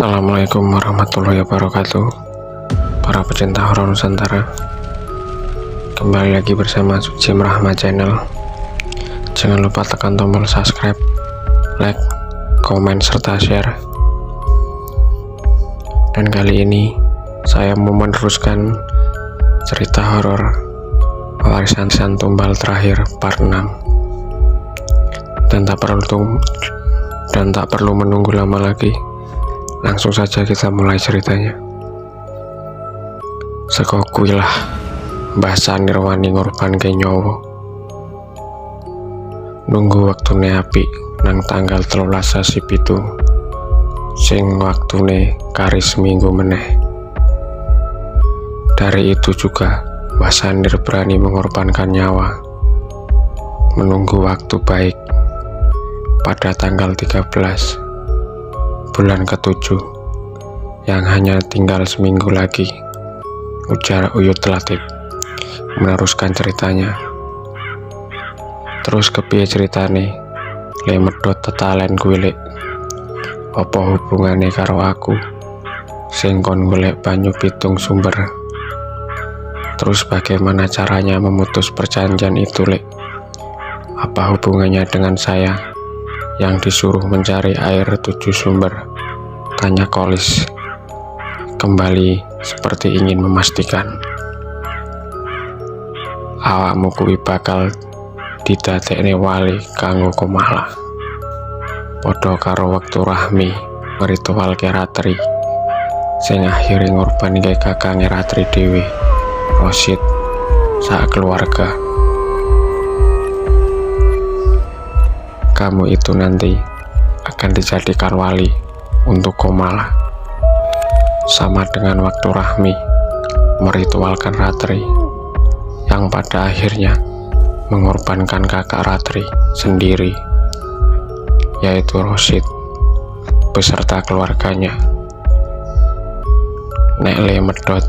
Assalamualaikum warahmatullahi wabarakatuh, para pecinta horor Nusantara. Kembali lagi bersama Suci Rahma Channel. Jangan lupa tekan tombol subscribe, like, komen, serta share. Dan kali ini saya mau meneruskan cerita horor Warisan Tumbal Terakhir part 6. Dan tak perlu menunggu lama lagi, langsung saja kita mulai ceritanya. Seko kuilah bahasa nirwani ngorban ke nyowo, nunggu waktune apik nang tanggal 13 sasi pitu, sing waktune kari seminggu meneh. Dari itu juga Mbah Sandir berani mengorbankan nyawa, menunggu waktu baik pada tanggal 13 bulan ke-7 yang hanya tinggal seminggu lagi, ujar Uyut Latif meneruskan ceritanya. Terus kepiye ceritane le medhot tetalen kuwi lek? Apa hubungane karo aku sing kon golek banyu pitung sumber? Terus bagaimana caranya memutus perjanjian itu lek? Apa hubungannya dengan saya yang disuruh mencari air 7 sumber? Tanya Kolis kembali seperti ingin memastikan. Awakmu kuwi bakal didadekne wali kanggo Komala, padha karo wektu Rahmi ngritual Ratri sing akhire ngorbanke kakange Ratri dhewe, Rosid, sak keluarga. Kamu itu nanti akan dijadikan wali untuk Komala, sama dengan waktu Rahmi meritualkan Ratri yang pada akhirnya mengorbankan kakak Ratri sendiri, yaitu Rosid beserta keluarganya. Nek le medhot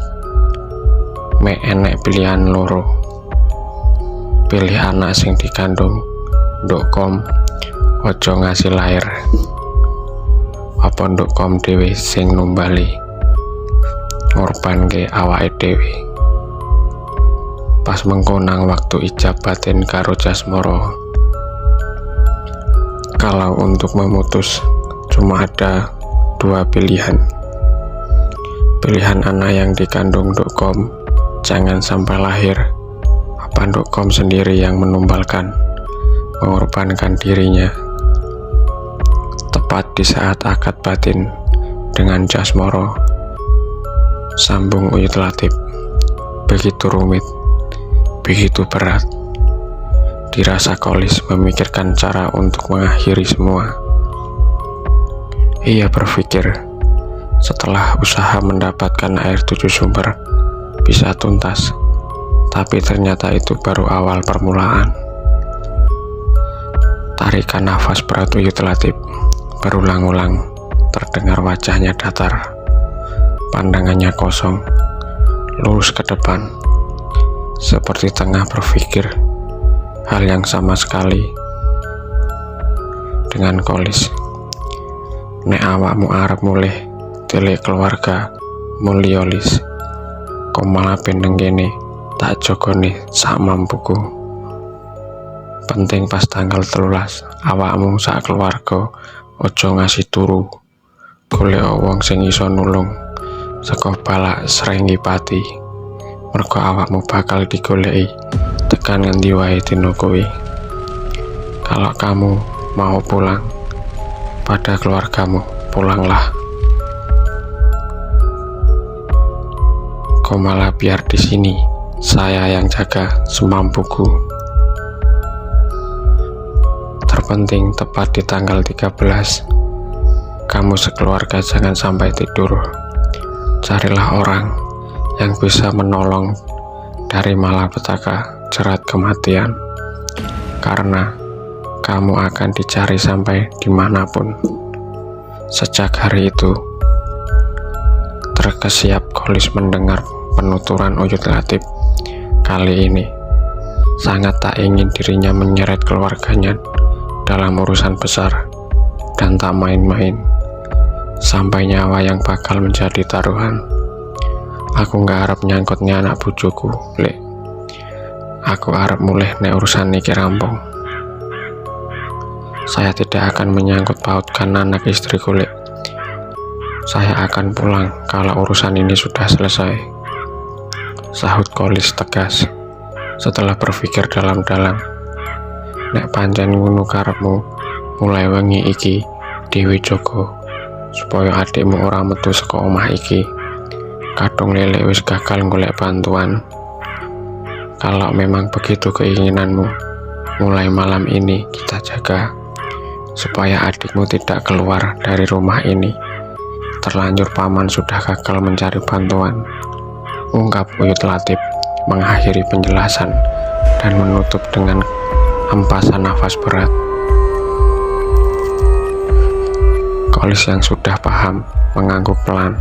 mek enek pilihan loro, pilih anak sing dikandung ndukkom ojo ngasih lahir, apa ndukkom dhewe sing numbali ngorbanke awake dhewe. Pas mengkonang waktu ijab batin karo Jasmoro. Kalau untuk memutus cuma ada 2 pilihan. Pilihan anak yang dikandung ndukkom jangan sampai lahir, apa ndukkom sendiri yang menumbalkan, mengorbankan dirinya. Tepat di saat akad batin dengan Jasmoro, sambung Uyut Latif, begitu rumit, begitu berat. Dirasa Kolis memikirkan cara untuk mengakhiri semua. Ia berpikir setelah usaha mendapatkan air 7 sumber bisa tuntas, tapi ternyata itu baru awal permulaan. Tarikan nafas berat Uyut Latif berulang-ulang terdengar. Wajahnya datar, pandangannya kosong, lurus ke depan, seperti tengah berpikir hal yang sama sekali dengan Kolis. Nek awakmu arep mulih delik keluarga muliolis, Komala pendeng kene tak jogone sak mampuku. Penting pas tanggal 13 awakmu sak keluarga ojo ngasih turu golek wong sing iso nulung saka balak Srenggi Pati, mergo awakmu bakal digoleki tekan ngendi wae dina kuwi. Kalau kamu mau pulang pada keluargamu, pulanglah. Komala biar di sini, saya yang jaga semampuku. Terpenting tepat di tanggal 13 kamu sekeluarga jangan sampai tidur. Carilah orang yang bisa menolong dari malapetaka jerat kematian, karena kamu akan dicari sampai dimanapun. Sejak hari itu terkesiap Kolis mendengar penuturan Uyut Latif. Kali ini sangat tak ingin dirinya menyeret keluarganya dalam urusan besar dan tak main-main. sampai nyawa yang bakal menjadi taruhan. Aku nggak harap nyangkutnya anak bojoku, Lek. Aku harap mulih nek urusan iki rampung. Saya tidak akan menyangkut pautkan anak istriku, Lek. Saya akan pulang kalau urusan ini sudah selesai, sahut Kolis tegas setelah berpikir dalam-dalam. Nek pancen ngono karepmu, mulai wengi iki Dewi Joko supaya adikmu ora metu saka omah iki. Kadung Lele wis gagal golek bantuan. Kalau memang begitu keinginanmu, mulai malam ini kita jaga supaya adikmu tidak keluar dari rumah ini. Terlanjur paman sudah gagal mencari bantuan, ungkap Uyut Latif mengakhiri penjelasan dan menutup dengan hempasan nafas berat. Kolis yang sudah paham mengangguk pelan,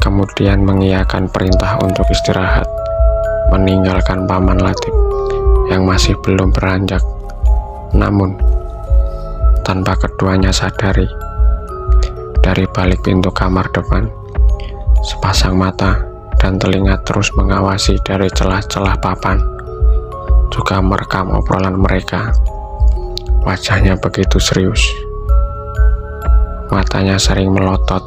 kemudian mengiyakan perintah untuk istirahat, meninggalkan paman Latif yang masih belum beranjak. Namun tanpa keduanya sadari, dari balik pintu kamar depan, sepasang mata dan telinga terus mengawasi dari celah-celah papan, juga merekam obrolan mereka. Wajahnya begitu serius, matanya sering melotot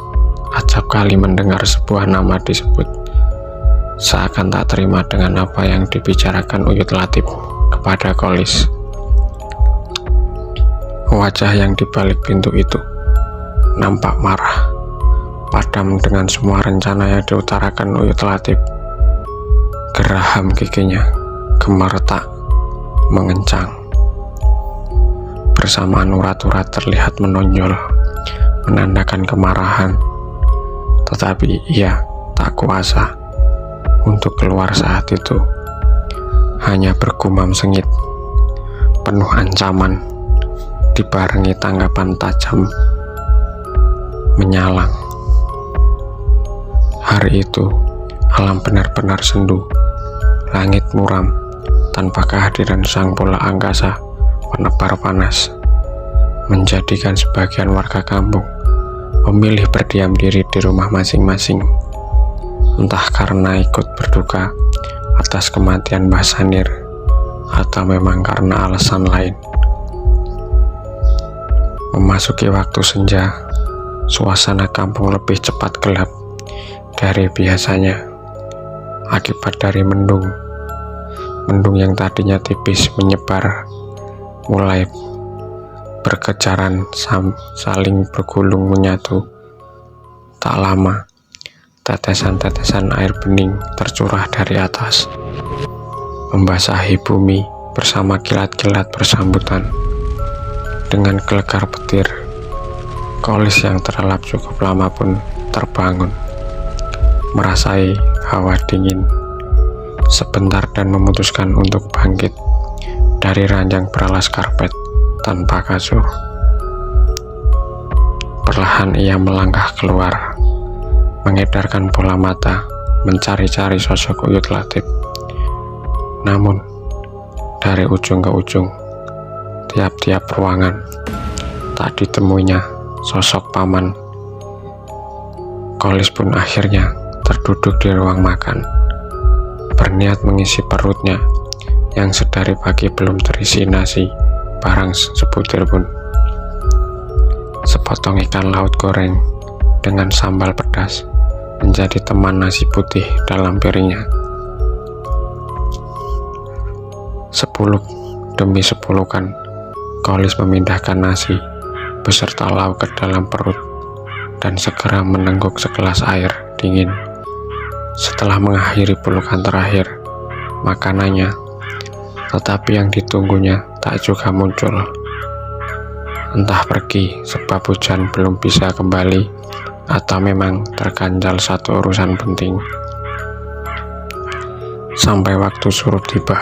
acap kali mendengar sebuah nama disebut, seakan tak terima dengan apa yang dibicarakan Uyut Latif kepada Kolis. Wajah yang dibalik pintu itu nampak marah, padam dengan semua rencana yang diutarakan Uyut Latif. Geraham giginya gemeretak mengencang. Bersamaan urat-urat terlihat menonjol, menandakan kemarahan. Tetapi ia tak kuasa untuk keluar saat itu, hanya bergumam sengit, penuh ancaman, dibarengi tanggapan tajam menyalang. Hari itu alam benar-benar sendu, langit muram tanpa kehadiran sang bola angkasa penebar panas, menjadikan sebagian warga kampung memilih berdiam diri di rumah masing-masing, entah karena ikut berduka atas kematian Mbah Sanir atau memang karena alasan lain. Memasuki waktu senja, suasana kampung lebih cepat gelap dari biasanya akibat dari mendung yang tadinya tipis menyebar mulai berkejaran saling bergulung menyatu. Tak lama, tetesan-tetesan air bening tercurah dari atas, membasahi bumi bersama kilat-kilat bersambutan. Dengan gelegar petir, Kolis yang terlelap cukup lama pun terbangun, merasai hawa dingin sebentar dan memutuskan untuk bangkit dari ranjang beralas karpet tanpa kasur. Perlahan ia melangkah keluar, mengedarkan bola mata mencari-cari sosok Uyut Latif. Namun dari ujung ke ujung, tiap-tiap ruangan tak ditemuinya sosok paman. Kolis pun akhirnya terduduk di ruang makan, berniat mengisi perutnya yang sedari pagi belum terisi nasi barang sebutir pun. Sepotong ikan laut goreng dengan sambal pedas menjadi teman nasi putih dalam piringnya. 10 demi 10 kan Kolis memindahkan nasi beserta lauk ke dalam perut dan segera menengguk segelas air dingin. Setelah mengakhiri pelukan terakhir makanannya, tetapi yang ditunggunya tak juga muncul. Entah pergi sebab hujan belum bisa kembali atau memang terganjal satu urusan penting. Sampai waktu surut tiba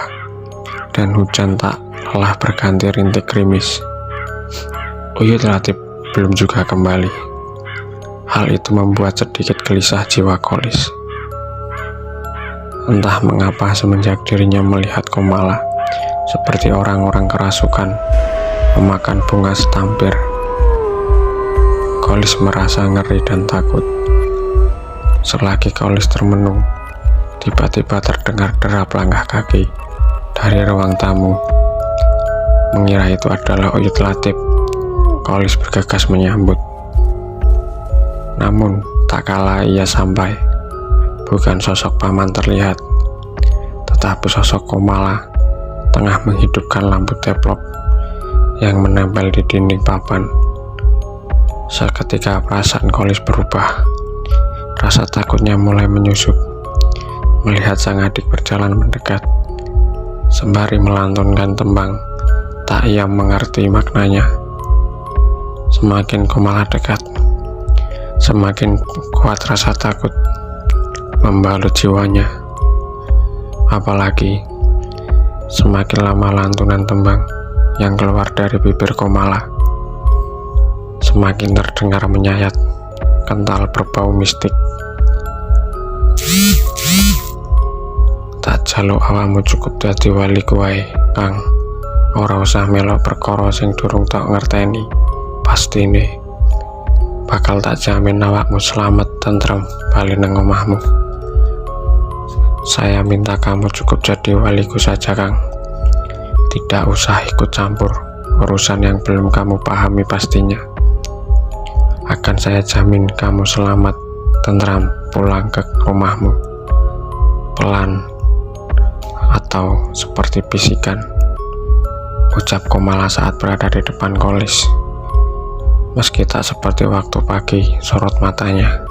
dan hujan tak lelah berganti rintik gerimis, Uyut Latif belum juga kembali. Hal itu membuat sedikit gelisah jiwa Kolis. Entah mengapa semenjak dirinya melihat Komala seperti orang-orang kerasukan memakan bunga setampir, Kolis merasa ngeri dan takut. Selagi Kolis termenung, tiba-tiba terdengar derap langkah kaki dari ruang tamu. Mengira itu adalah Uyut Latif, Kolis bergegas menyambut. Namun tak kala ia sampai, bukan sosok paman terlihat, tetapi sosok Komala tengah menghidupkan lampu teplok yang menempel di dinding papan. Seketika perasaan Kolis berubah. Rasa takutnya mulai menyusup melihat sang adik berjalan mendekat, sembari melantunkan tembang tak ia mengerti maknanya. Semakin Komala dekat, semakin kuat rasa takut membalut jiwanya. Apalagi semakin lama lantunan tembang yang keluar dari bibir Komala semakin terdengar menyayat, kental berbau mistik. Tak jaluk awakmu cukup dadi wali kuwae, Kang. Ora usah melok perkara sing durung tak ngerteni. Pastine bakal tak jamin awakmu selamat tentrem bali nang omahmu. Saya minta kamu cukup jadi waliku saja, Kang. Tidak usah ikut campur urusan yang belum kamu pahami pastinya. Akan saya jamin kamu selamat tenteram pulang ke rumahmu. Pelan atau seperti bisikan, ucap Komala saat berada di depan Kolis. Meski tak seperti waktu pagi sorot matanya,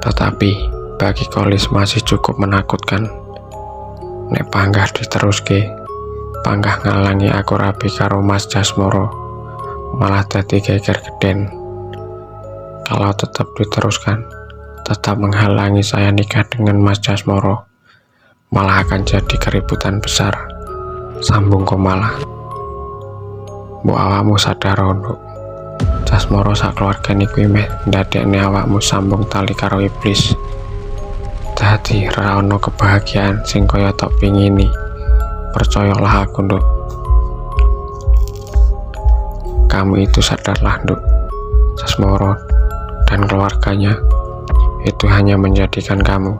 tetapi bagi Kolis masih cukup menakutkan. Nek panggah diteruske, panggah ngalangi aku rabi karo Mas Jasmoro, malah dadi geger geden. Kalau tetap diteruskan, tetap menghalangi saya nikah dengan Mas Jasmoro, malah akan jadi keributan besar, sambung Komala. Mbok awakmu sadar nduk, Jasmoro sak keluarga niku meh ndadekne awakmu sambung tali karo iblis. Dadi ra ono kebahagiaan sing kaya tok pingini. Percayalah aku, nduk. Kamu itu sadarlah, nduk. Jasmoro dan keluarganya itu hanya menjadikan kamu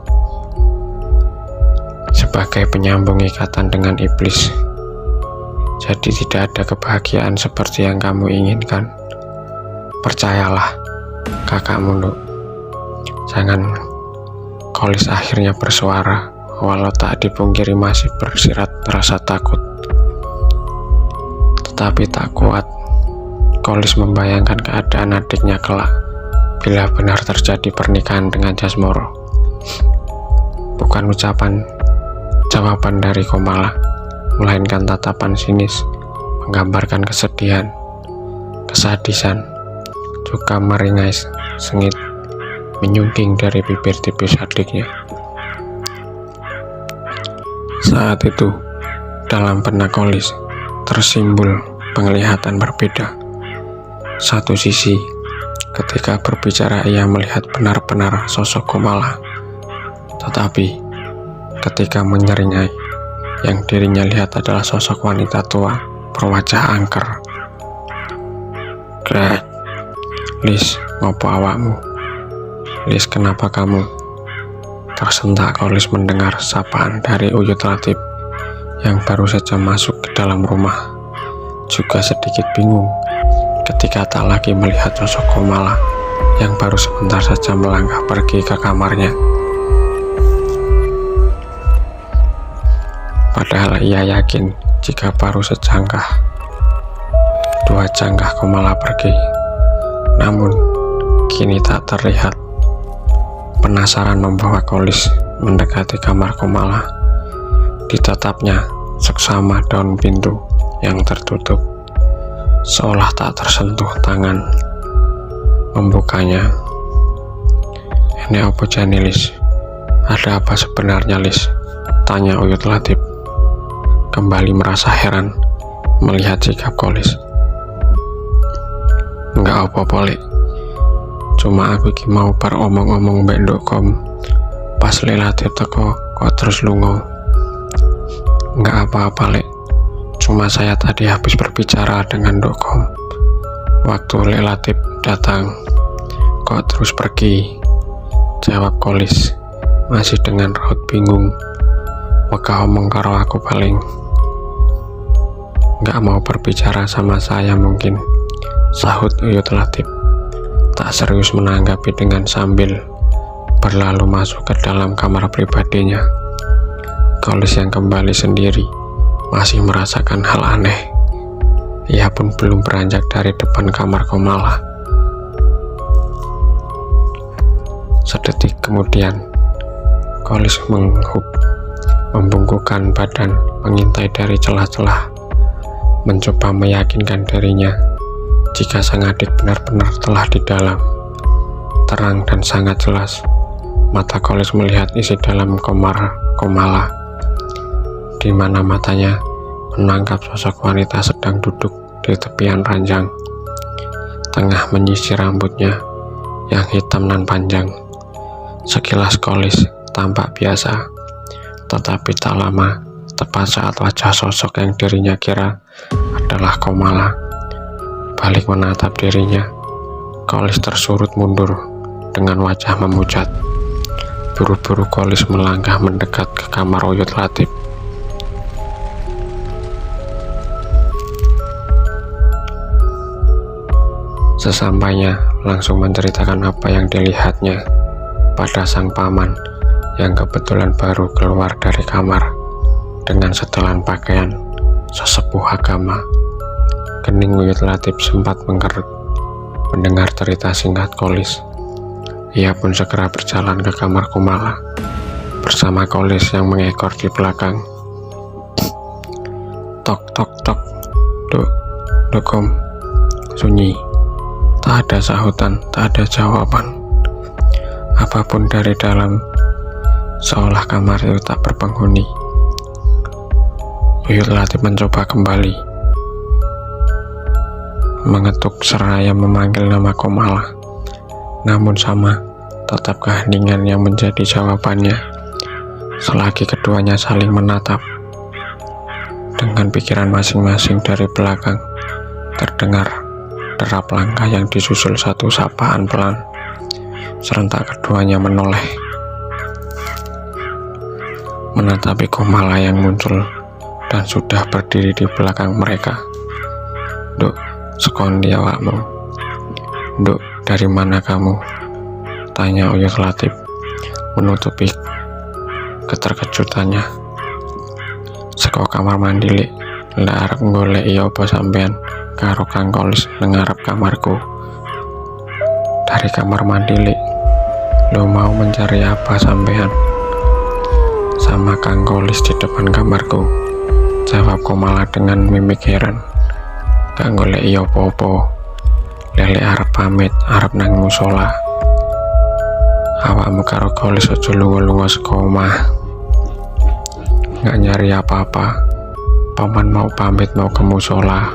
sebagai penyambung ikatan dengan iblis. Jadi tidak ada kebahagiaan seperti yang kamu inginkan. Percayalah, kakakmu, nduk. Jangan. Kolis akhirnya bersuara, walau tak dipungkiri masih bersirat rasa takut. Tetapi tak kuat, Kolis membayangkan keadaan adiknya kelak bila benar terjadi pernikahan dengan Jasmoro. Bukan jawaban dari Komala, melainkan tatapan sinis menggambarkan kesedihan, kesadisan, juga meringai sengit menyungking dari bibir tipis adiknya. Saat itu, dalam benak Kolis tersimbol penglihatan berbeda. Satu sisi, ketika berbicara ia melihat benar-benar sosok Komala, tetapi ketika menyeringai, yang dirinya lihat adalah sosok wanita tua berwajah angker. Grek, Lis, ngopo awakmu? Lis, kenapa kamu? Tersentak Kolis mendengar sapaan dari Uyut Latif yang baru saja masuk ke dalam rumah. Juga sedikit bingung ketika tak lagi melihat sosok Komala yang baru sebentar saja melangkah pergi ke kamarnya. Padahal ia yakin jika baru sejangkah, 2 jangkah Komala pergi. Namun kini tak terlihat. Penasaran membawa Kolis mendekati kamar Komala. Ditatapnya seksama daun pintu yang tertutup, seolah tak tersentuh tangan membukanya. Ini apa jane, Lis? Ada apa sebenarnya, Lis? Tanya Uyut Latif, kembali merasa heran melihat sikap Kolis. Enggak apa-apa, Lik. Cuma aku iki mau bar omong-omong mbek ndokkom. Pas Latif teko kok terus lunga. Enggak apa-apa, Lek. Cuma saya tadi habis berbicara dengan ndokkom. Waktu Lek Latif datang, "Kok terus pergi?" jawab Kolis, masih dengan raut bingung. "Wegah omong karo aku paling. Gak mau berbicara sama saya mungkin," sahut Uyut Latif, tak serius menanggapi dengan sambil berlalu masuk ke dalam kamar pribadinya. Kolis yang kembali sendiri masih merasakan hal aneh. Ia pun belum beranjak dari depan kamar Komala. Sedetik kemudian, Kolis membungkukkan badan, mengintai dari celah-celah, mencoba meyakinkan dirinya jika sang adik benar-benar telah di dalam. Terang dan sangat jelas, mata Kolis melihat isi dalam kamar Komala, di mana matanya menangkap sosok wanita sedang duduk di tepian ranjang, tengah menyisir rambutnya yang hitam dan panjang. Sekilas Kolis tampak biasa, tetapi tak lama, tepat saat wajah sosok yang dirinya kira adalah Komala balik menatap dirinya, Kolis tersurut mundur dengan wajah memucat. Buru-buru Kolis melangkah mendekat ke kamar Uyut Latif. Sesampainya, langsung menceritakan apa yang dilihatnya pada sang paman yang kebetulan baru keluar dari kamar dengan setelan pakaian sesepuh agama. Kening Uyut Latif sempat mengkerut mendengar cerita singkat Kolis. Ia pun segera berjalan ke kamar Komala bersama Kolis yang mengekor di belakang. Tok tok tok, Kom, sunyi. Tak ada sahutan, tak ada jawaban apapun dari dalam, seolah kamar itu tak berpenghuni. Uyut Latif mencoba kembali, mengetuk seraya memanggil nama Komala, namun sama, tetap keheningan yang menjadi jawabannya. Selagi keduanya saling menatap, dengan pikiran masing-masing, dari belakang terdengar derap langkah yang disusul satu sapaan pelan. Serentak keduanya menoleh, menatapi Komala yang muncul dan sudah berdiri di belakang mereka. "Duk, sekondi awakmu." "Duk, dari mana kamu?" tanya Uyut Latif menutupi keterkejutannya. "Seko kamar mandi, Lik. Ndak arep golek iya apa sampean karo Kang Kolis nengarep kamarku." "Dari kamar mandi, Lik. Lo mau mencari apa sampean?" "Sama Kang Kolis di depan kamarku," jawab Komala dengan mimik heran. "Gak golek iya apa-apa. Lele arep pamit, arep nang musola. Awakmu karo Kolis aja lunga-lunga saka omah. Gak nyari apa-apa. Paman mau pamit mau ke musola.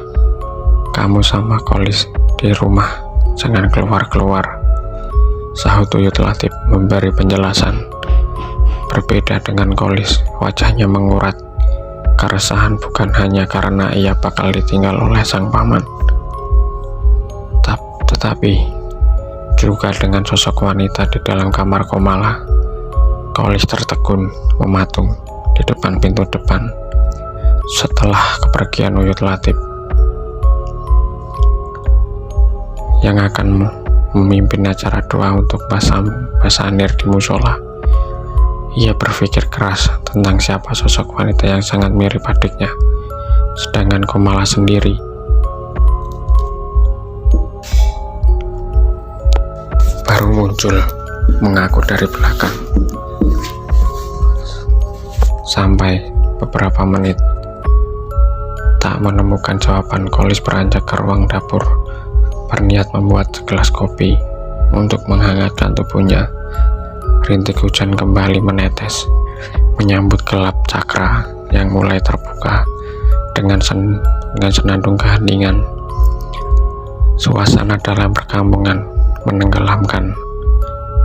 Kamu sama Kolis di rumah, jangan keluar-keluar," sahut Uyut Latif memberi penjelasan. Berbeda dengan Kolis, wajahnya mengurat. Keresahan bukan hanya karena ia bakal ditinggal oleh sang paman, tetapi juga dengan sosok wanita di dalam kamar Komala. Kolis tertegun mematung di depan pintu depan setelah kepergian Uyut Latif yang akan memimpin acara doa untuk Basanir di musola. Ia berpikir keras tentang siapa sosok wanita yang sangat mirip adiknya, sedangkan Komala sendiri baru muncul mengaku dari belakang. Sampai beberapa menit tak menemukan jawaban, Kolis beranjak ke ruang dapur, berniat membuat segelas kopi untuk menghangatkan tubuhnya. Rintik hujan kembali menetes, menyambut gelap cakra yang mulai terbuka dengan senandung keheningan. Suasana dalam perkampungan menenggelamkan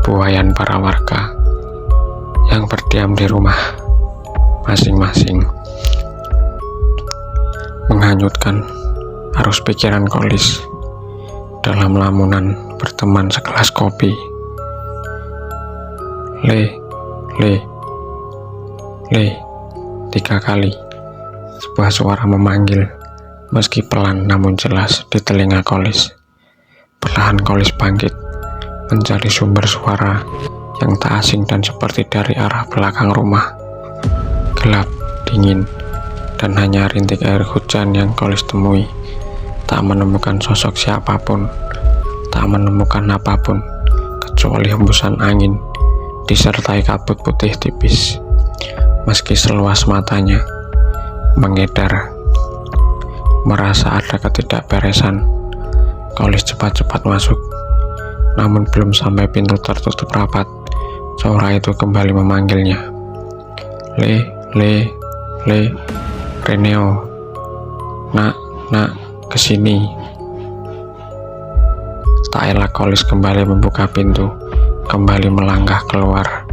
buayan para warga yang berdiam di rumah masing-masing, menghanyutkan arus pikiran Kolis dalam lamunan berteman segelas kopi. Le, le, le, 3 kali sebuah suara memanggil, meski pelan namun jelas di telinga Kolis. Perlahan Kolis bangkit, mencari sumber suara yang tak asing dan seperti dari arah belakang rumah. Gelap, dingin, dan hanya rintik air hujan yang Kolis temui. Tak menemukan sosok siapapun, tak menemukan apapun, kecuali hembusan angin, disertai kabut putih tipis. Meski seluas matanya mengedar, merasa ada ketidakberesan, Kolis cepat-cepat masuk. Namun belum sampai pintu tertutup rapat, suara itu kembali memanggilnya. Le, Reneo, nak, kesini. Tak elak Kolis kembali membuka pintu, kembali melangkah keluar,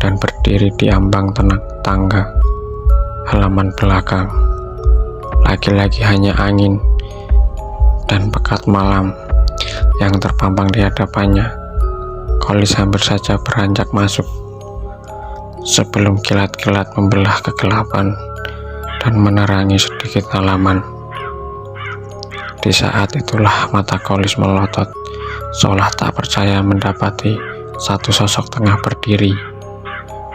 dan berdiri di ambang tangga halaman belakang. Lagi-lagi hanya angin dan pekat malam yang terpampang di hadapannya. Kolis hampir saja beranjak masuk sebelum kilat-kilat membelah kegelapan dan menerangi sedikit halaman. Di saat itulah mata Kolis melotot, seolah tak percaya mendapati satu sosok tengah berdiri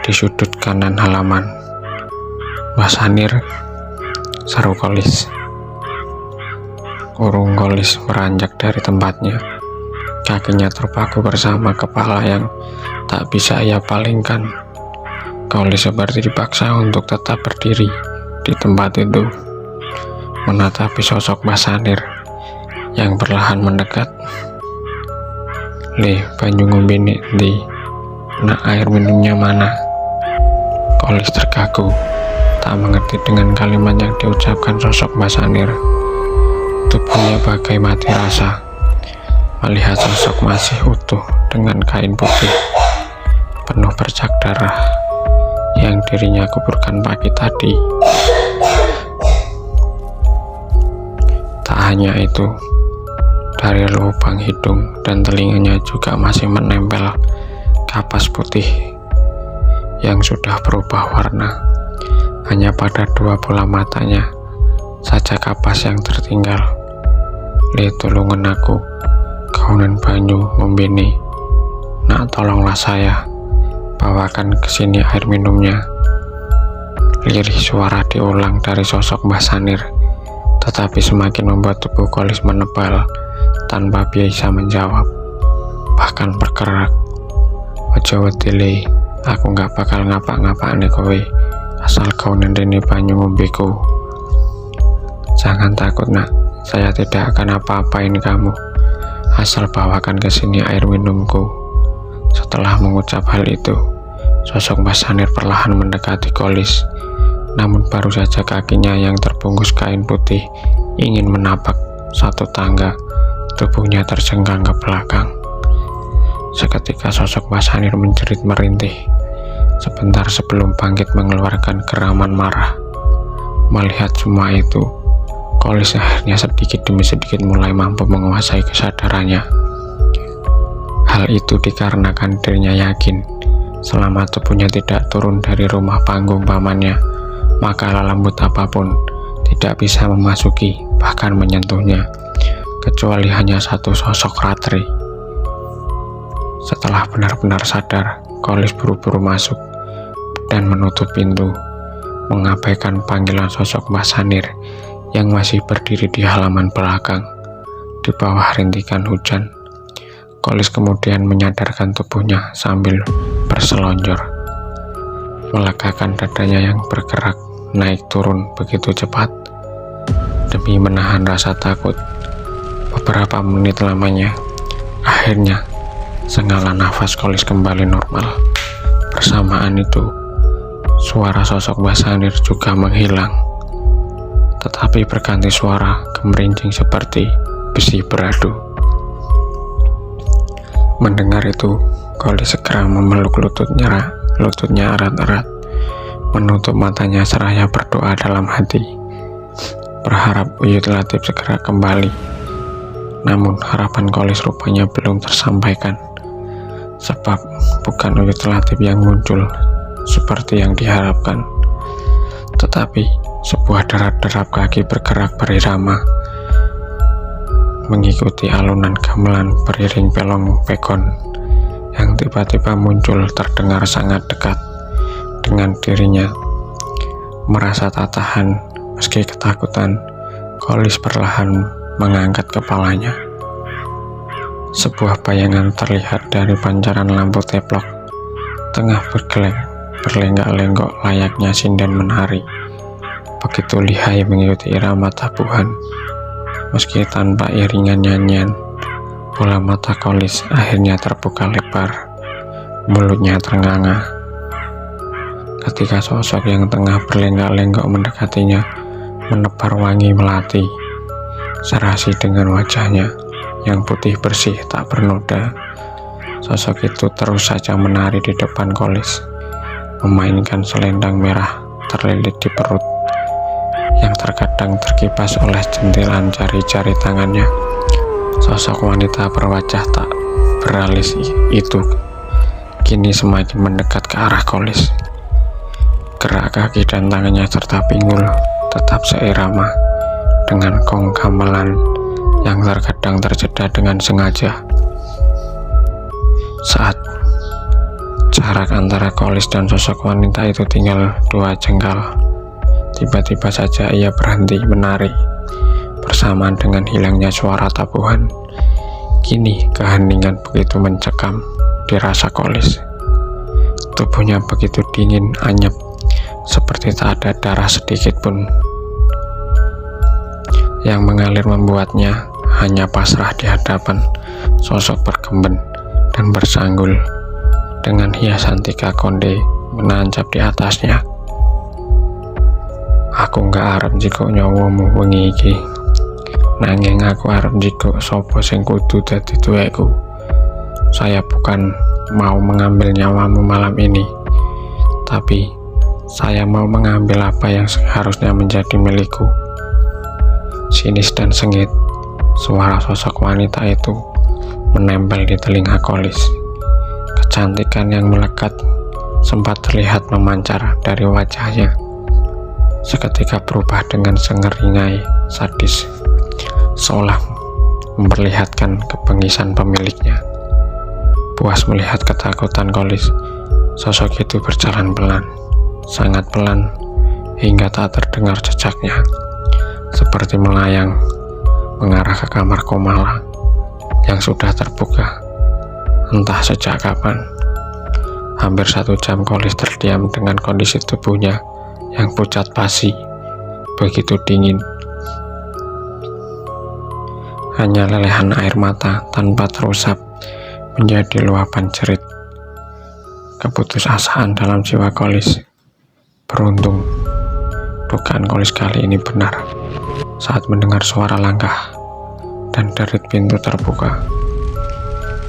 di sudut kanan halaman. "Mbah Sanir," seru Kolis. Urung Kolis beranjak dari tempatnya. Kakinya terpaku bersama kepala yang tak bisa ia palingkan. Kolis seperti dipaksa untuk tetap berdiri di tempat itu, menatapi sosok Mbah Sanir yang perlahan mendekat. "Le, banyu ngombene ndi? Nak air minumnya mana?" Kolis terkagu, tak mengerti dengan kalimat yang diucapkan sosok Mbah Sanir. Tubuhnya bagai mati rasa melihat sosok masih utuh dengan kain putih penuh bercak darah yang dirinya kuburkan pagi tadi. Tak hanya itu, dari lubang hidung dan telinganya juga masih menempel kapas putih yang sudah berubah warna. Hanya pada 2 bola matanya saja kapas yang tertinggal. "Le, tulungan aku, kaunan banyu ngombene. Nak, tolonglah saya, bawakan ke sini air minumnya." Lirih suara diulang dari sosok Mbah Sanir, tetapi semakin membuat tubuh Kolis menebal tanpa bisa menjawab, bahkan bergerak. "Ojo wedi le, aku gak bakal ngapa-ngapane kowe, asal kau nendeni banyu ngombeku." "Jangan takut nak, saya tidak akan apa-apain kamu, asal bawakan ke sini air minumku." Setelah mengucap hal itu, sosok Mbah Sanir perlahan mendekati Kolis. Namun baru saja kakinya yang terbungkus kain putih ingin menapak satu tangga, tubuhnya tersenggang ke belakang. Seketika sosok Mbah Sanir menjerit merintih, sebentar sebelum bangkit mengeluarkan geraman marah. Melihat semua itu, Kolis akhirnya sedikit demi sedikit mulai mampu menguasai kesadarannya. Hal itu dikarenakan dirinya yakin selama tubuhnya tidak turun dari rumah panggung pamannya, maka lembut apapun tidak bisa memasuki bahkan menyentuhnya, kecuali hanya satu sosok Ratri. Setelah benar-benar sadar, Kolis buru-buru masuk dan menutup pintu, mengabaikan panggilan sosok Mbah Sanir yang masih berdiri di halaman belakang di bawah rintikan hujan. Kolis kemudian menyadarkan tubuhnya sambil berselonjor, melegakan dadanya yang bergerak naik turun begitu cepat demi menahan rasa takut. Beberapa menit lamanya, akhirnya senggalan nafas Kolis kembali normal. Bersamaan itu, suara sosok Mbah Sanir juga menghilang, tetapi berganti suara gemerincing seperti besi beradu. Mendengar itu, Kolis segera memeluk lututnya erat-erat, menutup matanya seraya berdoa dalam hati, berharap Uyut Latif segera kembali. Namun harapan Kolis rupanya belum tersampaikan, sebab bukan Uyut Latif yang muncul seperti yang diharapkan, tetapi sebuah derap-derap kaki bergerak berirama mengikuti alunan gamelan beriring pelong pegon yang tiba-tiba muncul terdengar sangat dekat dengan dirinya. Merasa tak tahan, meski ketakutan, Kolis perlahan mengangkat kepalanya. Sebuah bayangan terlihat dari pancaran lampu teplok, tengah berlenggak-lenggok layaknya sinden menari. Begitu lihai mengikuti irama tabuhan. Meski tanpa iringan nyanyian, bola mata Kolis akhirnya terbuka lebar, mulutnya ternganga. Ketika sosok yang tengah berlenggak-lenggok mendekatinya menebar wangi melati, serasi dengan wajahnya yang putih bersih tak bernoda. Sosok itu terus saja menari di depan Kolis, memainkan selendang merah terlilit di perut yang terkadang terkipas oleh jentilan jari-jari tangannya. Sosok wanita berwajah tak beralis itu kini semakin mendekat ke arah Kolis. Gerak kaki dan tangannya serta pinggul tetap seirama dengan gong gamelan yang terkadang terjeda dengan sengaja. Saat jarak antara Kolis dan sosok wanita itu tinggal 2 jengkal, tiba-tiba saja ia berhenti menari bersamaan dengan hilangnya suara tabuhan. Kini keheningan begitu mencekam dirasa Kolis. Tubuhnya begitu dingin, anyep, seperti tak ada darah sedikit pun yang mengalir, membuatnya hanya pasrah di hadapan sosok bergemben dan bersanggul dengan hiasan 3 konde menancap di atasnya. Aku gak arep jiko nyawamu wengi iki, nanging aku arep jiko sopo sing kudu dadi tuwekku. Saya bukan mau mengambil nyawamu malam ini, tapi saya mau mengambil apa yang seharusnya menjadi milikku. Sinis dan sengit, suara sosok wanita itu menempel di telinga Kolis. Kecantikan yang melekat sempat terlihat memancar dari wajahnya, seketika berubah dengan sengeringai sadis, seolah memperlihatkan kebengisan pemiliknya. Puas melihat ketakutan Kolis, sosok itu berjalan pelan, sangat pelan, hingga tak terdengar jejaknya, seperti melayang mengarah ke kamar Komala yang sudah terbuka entah sejak kapan. Hampir 1 jam Kolis terdiam dengan kondisi tubuhnya yang pucat pasi, begitu dingin. Hanya lelehan air mata tanpa terusap menjadi luapan jerit keputusasaan dalam jiwa Kolis. Beruntung dugaan Kolis kali ini benar saat mendengar suara langkah dan derit pintu terbuka.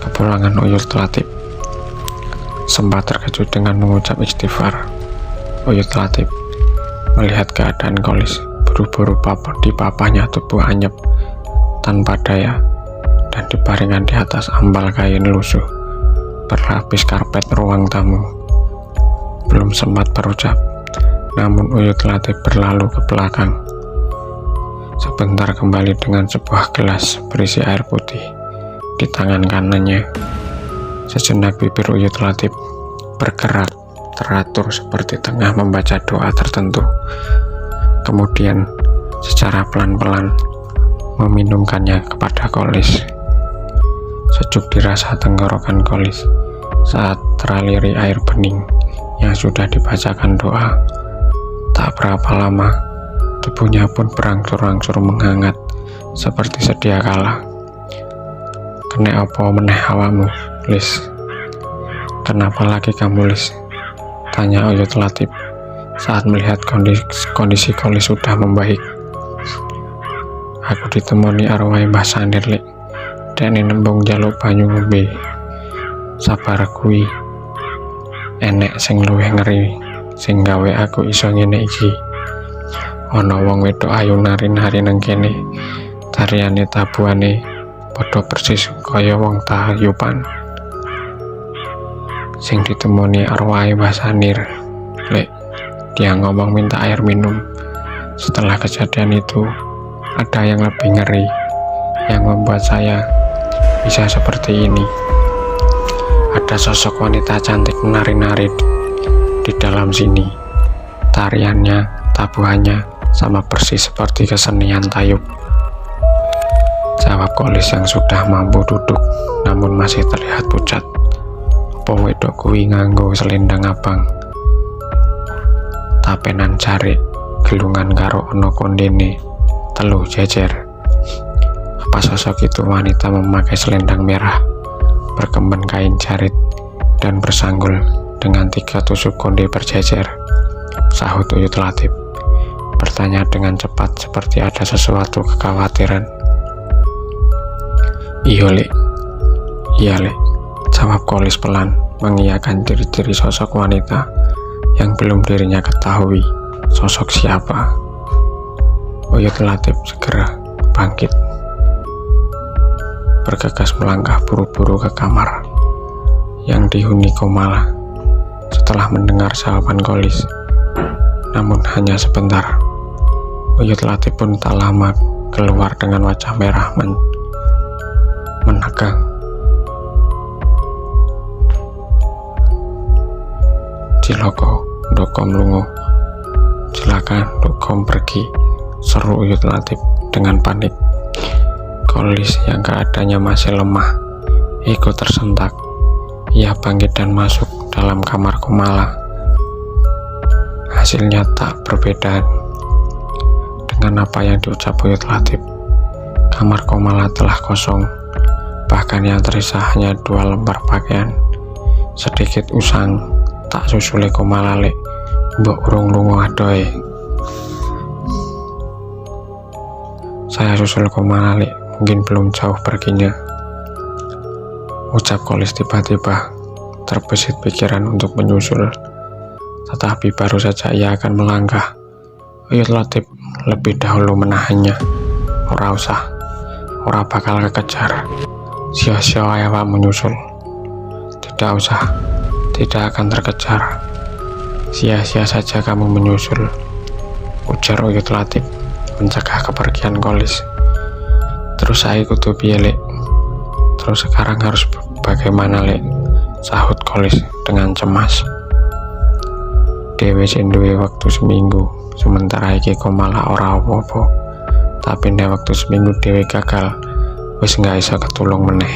Kepulangan Uyut Latif. Sempat terkejut dengan mengucap istighfar, Uyut Latif melihat keadaan Kolis buru-buru dipapahnya tubuh anyep tanpa daya dan dibaringkan di atas ambal kain lusuh berlapis karpet ruang tamu. Belum sempat berucap, namun Uyut Latif berlalu ke belakang. Sebentar kembali dengan sebuah gelas berisi air putih di tangan kanannya. Sejenak bibir Uyut Latif bergerak teratur seperti tengah membaca doa tertentu. Kemudian secara pelan-pelan meminumkannya kepada Kolis. Sejuk dirasa tenggorokan Kolis saat teraliri air bening yang sudah dibacakan doa. Tak berapa lama, tubuhnya pun berangsur-angsur menghangat seperti sedia kala. Kena apa meneh awamu, Lis? Kenapa lagi kamu, Lis? Tanya Uyut Latif saat melihat kondisi Kolis sudah membaik. Aku ditemoni arwah Mbah Sandir, Lik. Dene nembung jaluk banyu ngombe. Sabar kuwi enek sing luwih ngeri sing gawe aku iso ngene iki. Ana wong wedok ayu nari-nari nang kene, tariane tabuhane padha persis kaya wong tayupan sing ditemoni arwahe Mbah Sanir. Lek dia ngomong minta air minum. Setelah kejadian itu, ada yang lebih ngeri yang membuat saya bisa seperti ini. Ada sosok wanita cantik menari-nari di dalam sini. Tariannya, tabuhannya sama persis seperti kesenian tayub. Jawab Kolis yang sudah mampu duduk namun masih terlihat pucat. Apa wedok kuwi nganggo selendang abang, tapenan jarik, gelungan karo ono kondene telu jejer. Apa sosok itu wanita memakai selendang merah, berkemben kain jarit, dan bersanggul dengan 3 tusuk konde berjejer? Sahut Uyut Latif, bertanya dengan cepat seperti ada sesuatu kekhawatiran. Iya Lek, jawab Kolis pelan, mengiyakan ciri-ciri sosok wanita yang belum dirinya ketahui sosok siapa. Uyut Latif segera bangkit, bergegas melangkah buru-buru ke kamar yang dihuni Komala. Setelah mendengar jawaban Kolis, namun hanya sebentar, Uyut Latif pun tak lama keluar dengan wajah merah menegang. Ciloko, Dokom lungo. Silakan Dokom pergi, seru Uyut Latif dengan panik. Kolis yang keadaannya masih lemah ikut tersentak. Ia bangkit dan masuk dalam kamar Komala. Hasilnya tak berbeda dengan apa yang diucap Uyut Latif. Kamar Komala telah kosong, bahkan yang tersisa hanya 2 lembar pakaian. Sedikit usang, tak susule Komala Lek, mbok urung lunga adohe. Saya susul Komala Lek, mungkin belum jauh perginya, ucap Kolis tiba-tiba. Terbesit pikiran untuk menyusul, tetapi baru saja ia akan melangkah, Uyut Latif lebih dahulu menahannya. Ora usah, ora bakal kekejar. Sia-sia awak menyusul. Tidak usah, tidak akan terkejar. Sia-sia saja kamu menyusul, ujar Uyut Latif mencegah kepergian Kolis. Terus saya kudu piye Lek? Terus sekarang harus bagaimana Lek? Sahut Kolis dengan cemas. Dewe sing duwe waktu seminggu, sementara iki Komala ora apa-apa. Tapi nek waktu seminggu dewe gagal, wis nggak iso ketulung meneh.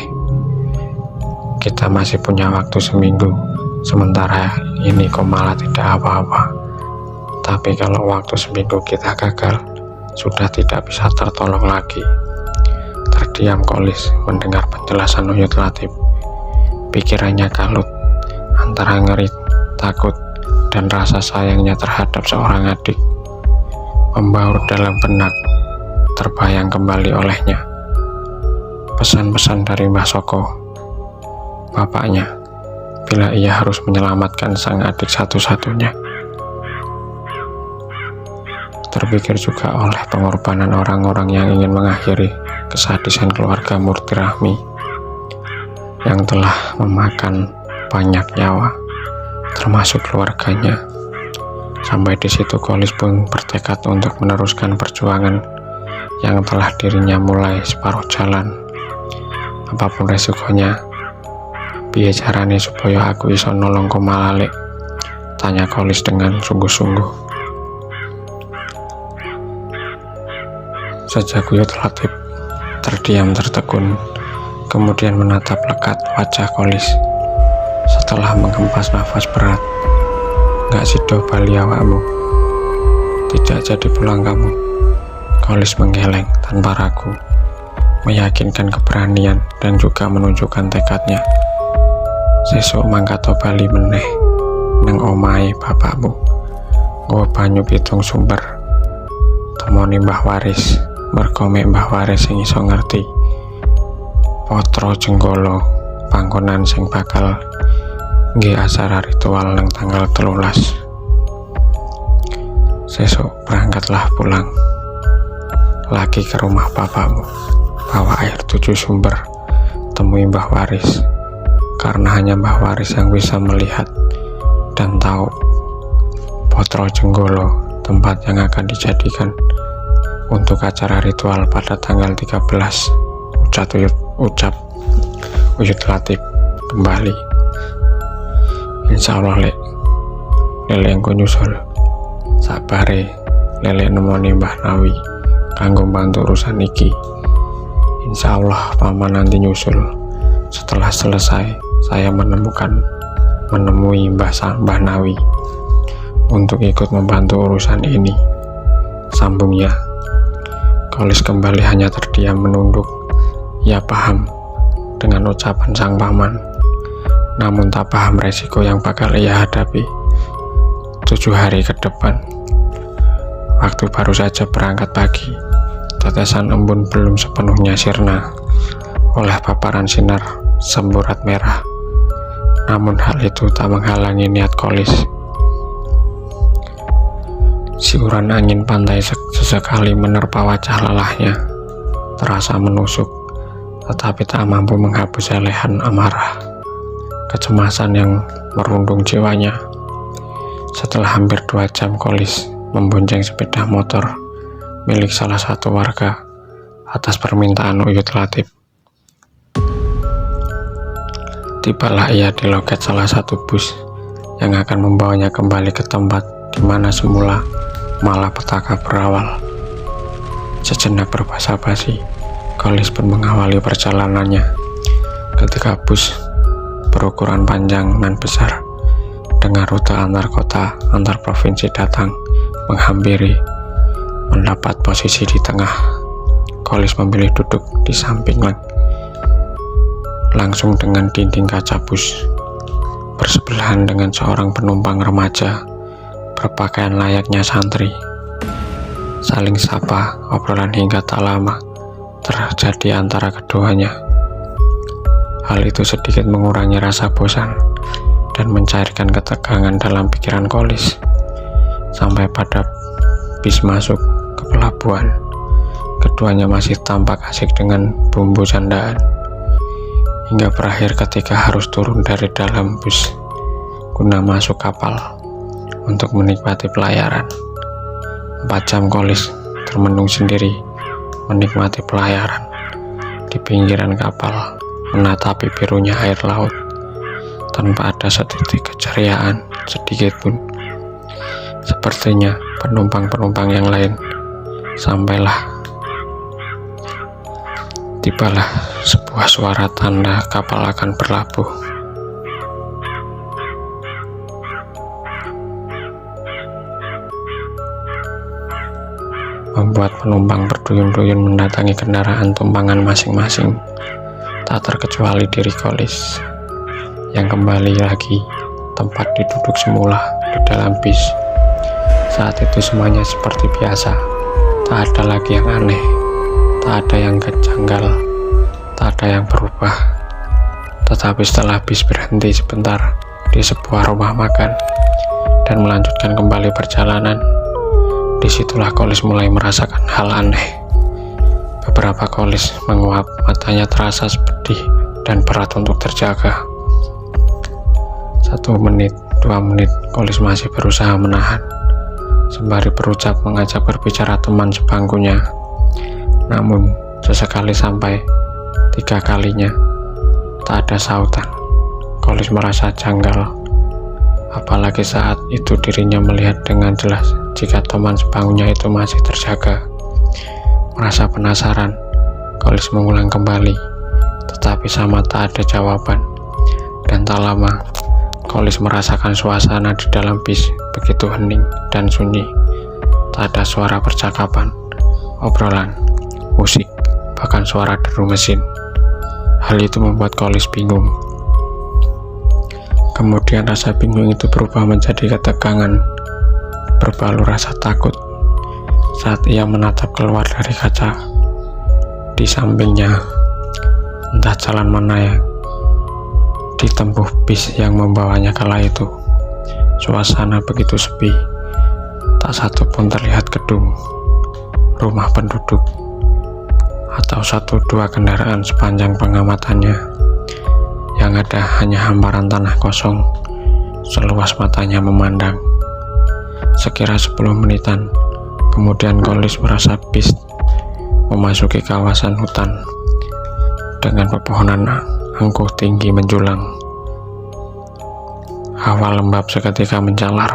Kita masih punya waktu seminggu, sementara ini Komala tidak apa-apa. Tapi kalau waktu seminggu kita gagal, sudah tidak bisa tertolong lagi. Terdiam Kolis mendengar penjelasan Uyut Latif. Pikirannya kalut antara ngeri, takut, dan rasa sayangnya terhadap seorang adik. Membaur dalam benak, terbayang kembali olehnya pesan-pesan dari Mbah Soko, bapaknya, bila ia harus menyelamatkan sang adik satu-satunya. Terpikir juga oleh pengorbanan orang-orang yang ingin mengakhiri kesadisan keluarga Murti Rahmi yang telah memakan banyak nyawa, termasuk keluarganya. Sampai di situ Kolis pun bertekad untuk meneruskan perjuangan yang telah dirinya mulai separuh jalan. Apapun resikonya, piye carane supaya aku iso nolong Komala Lek? Tanya Kolis dengan sungguh-sungguh. Sejak Uyut Latif terdiam tertegun, kemudian menatap lekat wajah Kolis. Setelah menghempas nafas berat, gak sido bali awakmu, tidak jadi pulang kamu. Kolis menggeleng tanpa ragu, meyakinkan keberanian dan juga menunjukkan tekadnya. Sesuk mangkato bali meneh nang omahe bapakmu, nggawa banyu pitung sumber, temoni Mbah Waris, mergo mek Mbah Waris sing iso ngerti Potro Jenggolo panggonan sing bakal nggih acara ritual nang tanggal 13. Sesuk berangkatlah pulang lagi ke rumah bapakmu. bawa air 7 sumber, temui Mbah Waris. Karena hanya Mbah Waris yang bisa melihat dan tahu Potro Jenggolo, tempat yang akan dijadikan untuk acara ritual pada tanggal 13. Ucap Uyut Latif kembali. Insya Allah lele engko nyusul. Sabare lele nemoni Mbah Nawi kanggo bantu urusan iki. Insya Allah paman nanti nyusul. Setelah selesai, saya menemui Mbah Nawi untuk ikut membantu urusan ini, sambungnya. Kolis kembali hanya terdiam menunduk. Ia paham dengan ucapan sang paman, namun tak paham resiko yang bakal ia hadapi 7 hari ke depan. Waktu baru saja berangkat pagi, tetesan embun belum sepenuhnya sirna oleh paparan sinar semburat merah. Namun hal itu tak menghalangi niat Kolis. Siuran angin pantai sesekali menerpa wajah lelahnya, terasa menusuk, tetapi tak mampu menghapus elehan amarah, kecemasan yang merundung jiwanya. Setelah hampir 2 jam, Kolis membonceng sepeda motor milik salah satu warga atas permintaan Uyut Latif. Tibalah ia di loket salah satu bus yang akan membawanya kembali ke tempat di mana semula malapetaka berawal. Sejenak berbasa-basi, Kolis pun mengawali perjalanannya. Ketika bus berukuran panjang dan besar dengan rute antar kota, antar provinsi datang menghampiri, mendapat posisi di tengah. Kolis memilih duduk di samping langsung dengan dinding kaca bus, bersebelahan dengan seorang penumpang remaja berpakaian layaknya santri. Saling sapa, obrolan hingga tak lama terjadi antara keduanya. Hal itu sedikit mengurangi rasa bosan dan mencairkan ketegangan dalam pikiran Kolis. Sampai pada bis masuk ke pelabuhan, keduanya masih tampak asik dengan bumbu candaan, hingga berakhir ketika harus turun dari dalam bus guna masuk kapal untuk menikmati pelayaran. 4 jam Kolis termenung sendiri menikmati pelayaran di pinggiran kapal, menatapi birunya air laut tanpa ada setitik keceriaan sedikit pun. Sepertinya penumpang-penumpang yang lain tibalah sebuah suara tanda kapal akan berlabuh. Membuat penumpang berduyun-duyun mendatangi kendaraan tumpangan masing-masing, tak terkecuali diri Kolis yang kembali lagi tempat duduk semula di dalam bis. Saat itu semuanya seperti biasa, tak ada lagi yang aneh, tak ada yang kejanggal, tak ada yang berubah. Tetapi setelah bis berhenti sebentar di sebuah rumah makan dan melanjutkan kembali perjalanan, disitulah Kolis mulai merasakan hal aneh. Beberapa Kolis menguap, matanya terasa pedih dan berat untuk terjaga. 1 menit, 2 menit, Kolis masih berusaha menahan, sembari berucap mengajak berbicara teman sebangkunya. Namun sesekali sampai 3 kalinya tak ada sautan. Kolis merasa janggal, apalagi saat itu dirinya melihat dengan jelas jika teman sebangkunya itu masih terjaga. Merasa penasaran, Kolis mengulang kembali, tetapi sama tak ada jawaban. Dan tak lama, Kolis merasakan suasana di dalam bis begitu hening dan sunyi. Tak ada suara percakapan, obrolan, musik, bahkan suara deru mesin. Hal itu membuat Kolis bingung. Kemudian rasa bingung itu berubah menjadi ketegangan, berbalut rasa takut saat ia menatap keluar dari kaca di sampingnya. Entah jalan mana yang ditempuh bis yang membawanya kala itu. Suasana begitu sepi, tak satu pun terlihat gedung, rumah penduduk, atau 1-2 kendaraan sepanjang pengamatannya. Yang ada hanya hamparan tanah kosong, seluas matanya memandang. Sekira 10 menitan, kemudian Kolis merasa bis memasuki kawasan hutan dengan pepohonan angkuh tinggi menjulang. Hawa lembab seketika mencalar,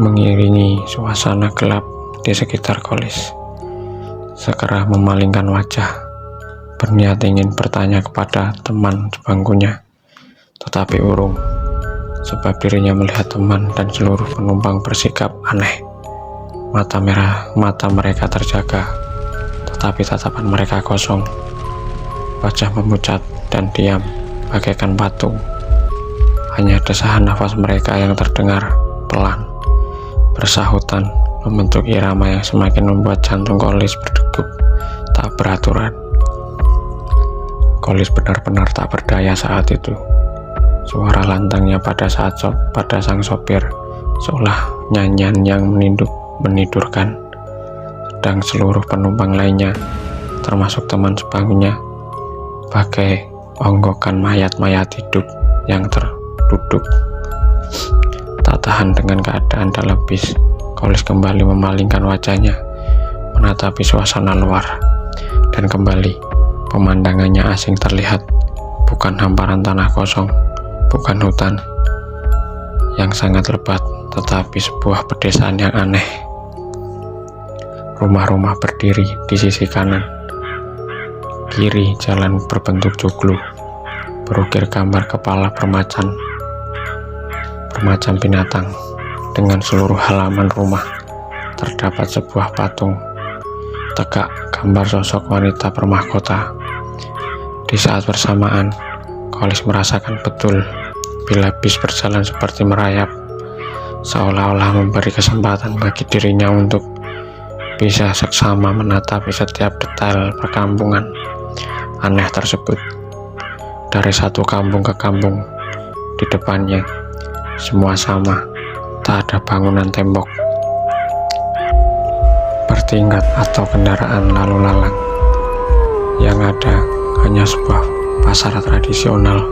mengiringi suasana gelap di sekitar Kolis. Segera memalingkan wajah, berniat ingin bertanya kepada teman sebangkunya, tetapi urung, sebab dirinya melihat teman dan seluruh penumpang bersikap aneh. Mata mereka terjaga, tetapi tatapan mereka kosong. Wajah memucat dan diam bagaikan patung. Hanya desahan nafas mereka yang terdengar pelan, bersahutan, membentuk irama yang semakin membuat jantung Kolis berdegup tak beraturan. Kolis benar-benar tak berdaya saat itu. Suara lantangnya pada sang sopir seolah nyanyian yang menidurkan, sedang seluruh penumpang lainnya, termasuk teman sebangkunya, bagai onggokan mayat-mayat hidup yang terduduk. Tak tahan dengan keadaan dalam bis, Kolis kembali memalingkan wajahnya, menatapi suasana luar, dan kembali pemandangannya asing terlihat. Bukan hamparan tanah kosong, bukan hutan yang sangat lebat, tetapi sebuah pedesaan yang aneh. Rumah-rumah berdiri di sisi kanan, kiri jalan berbentuk joglo, berukir gambar kepala bermacam binatang. Dengan seluruh halaman rumah terdapat sebuah patung tegak gambar sosok wanita bermahkota. Di saat bersamaan, Kolis merasakan betul bila bis berjalan seperti merayap, seolah-olah memberi kesempatan bagi dirinya untuk bisa seksama menatapi setiap detail perkampungan aneh tersebut. Dari satu kampung ke kampung, di depannya semua sama, tak ada bangunan tembok, bertingkat atau kendaraan lalu lalang. Yang ada hanya sebuah pasar tradisional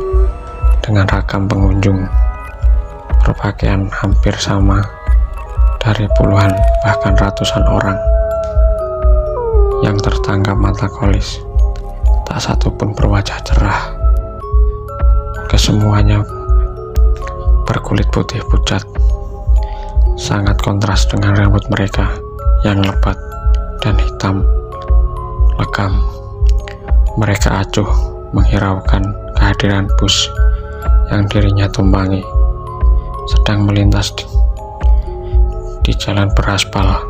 dengan ragam pengunjung berpakaian hampir sama, dari puluhan bahkan ratusan orang. Yang tertangkap mata Kolis, tak satu pun berwajah cerah. Kesemuanya berkulit putih pucat, sangat kontras dengan rambut mereka yang lebat dan hitam legam. Mereka acuh menghiraukan kehadiran bus yang dirinya tumpangi, sedang melintas di jalan beraspal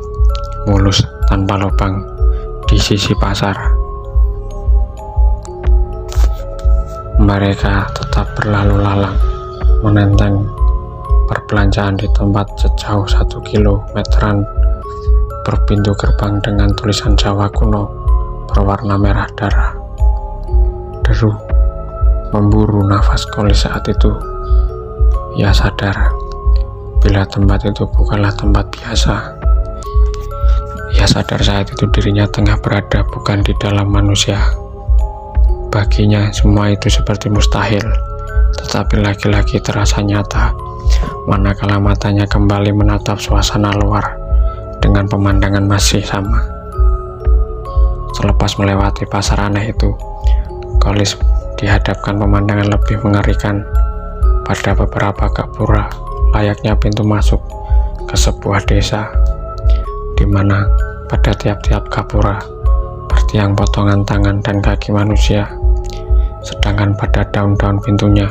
mulus tanpa lubang di sisi pasar. Mereka tetap berlalu lalang, menenteng perbelanjaan di tempat sejauh 1 kilometeran berpintu gerbang dengan tulisan Jawa kuno berwarna merah darah. Deru memburu nafas Kolis saat itu. Ia sadar bila tempat itu bukanlah tempat biasa. Ia sadar saat itu dirinya tengah berada bukan di dalam manusia. Baginya semua itu seperti mustahil, tetapi lagi-lagi terasa nyata manakala matanya kembali menatap suasana luar dengan pemandangan masih sama. Selepas melewati pasar aneh itu, Kolis dihadapkan pemandangan lebih mengerikan pada beberapa gapura, layaknya pintu masuk ke sebuah desa, di mana pada tiap-tiap gapura bertiang potongan tangan dan kaki manusia, sedangkan pada daun-daun pintunya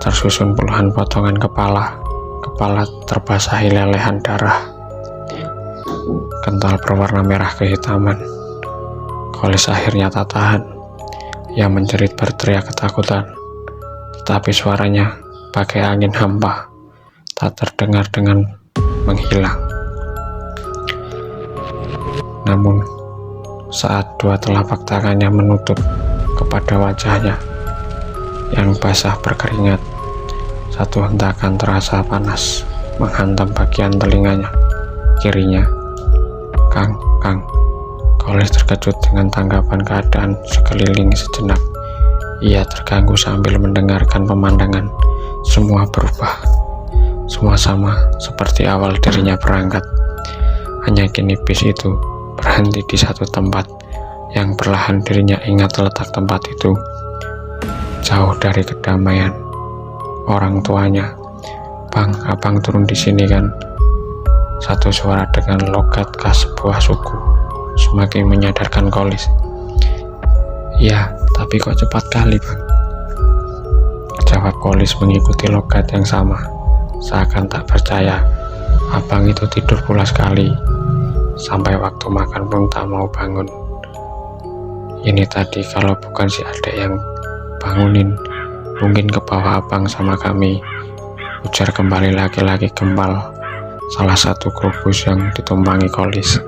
tersusun puluhan potongan kepala terbasahi lelehan darah kental berwarna merah kehitaman. Kolis akhirnya tak tahan. Ia menjerit berteriak ketakutan, tetapi suaranya bagai angin hampa, tak terdengar dengan menghilang. Namun, saat dua telapak tangannya menutup kepada wajahnya yang basah berkeringat, satu hentakan terasa panas menghantam bagian telinganya kirinya. Kang, Kolis terkejut dengan tanggapan keadaan sekeliling sejenak. Ia terganggu sambil mendengarkan pemandangan. Semua berubah. Semua sama seperti awal dirinya berangkat. Hanya kini bis itu berhenti di satu tempat yang perlahan dirinya ingat letak tempat itu. Jauh dari kedamaian. Orang tuanya, "Bang, abang turun di sini kan?" Satu suara dengan logat khas sebuah suku semakin menyadarkan Kolis. "Iya, tapi kok cepat kali, Bang?" Jawab Kolis mengikuti logat yang sama. Seakan tak percaya, abang itu tidur pulas sekali. Sampai waktu makan pun tak mau bangun. "Ini tadi kalau bukan si adek yang bangunin, mungkin ke bawah abang sama kami," ujar kembali laki-laki gempal, salah satu kru bus yang ditumpangi Kolis.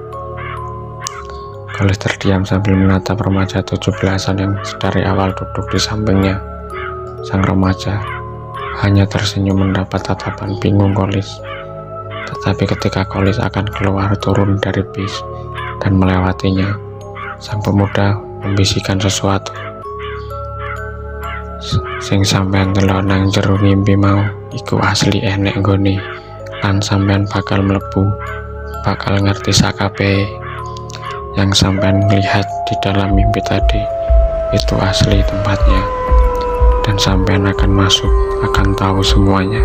Kolis terdiam sambil menatap remaja 17-an yang dari awal duduk di sampingnya. Sang remaja hanya tersenyum mendapat tatapan bingung Kolis. Tetapi ketika Kolis akan keluar turun dari bis dan melewatinya, sang pemuda membisikkan sesuatu. "Sing sampean delok nang jero ngimpi mau iku asli enek nggone, lan sampean bakal mlebu, bakal ngerti sakabehe. Yang sampean lihat di dalam mimpi tadi itu asli tempatnya, dan sampean akan masuk, akan tahu semuanya."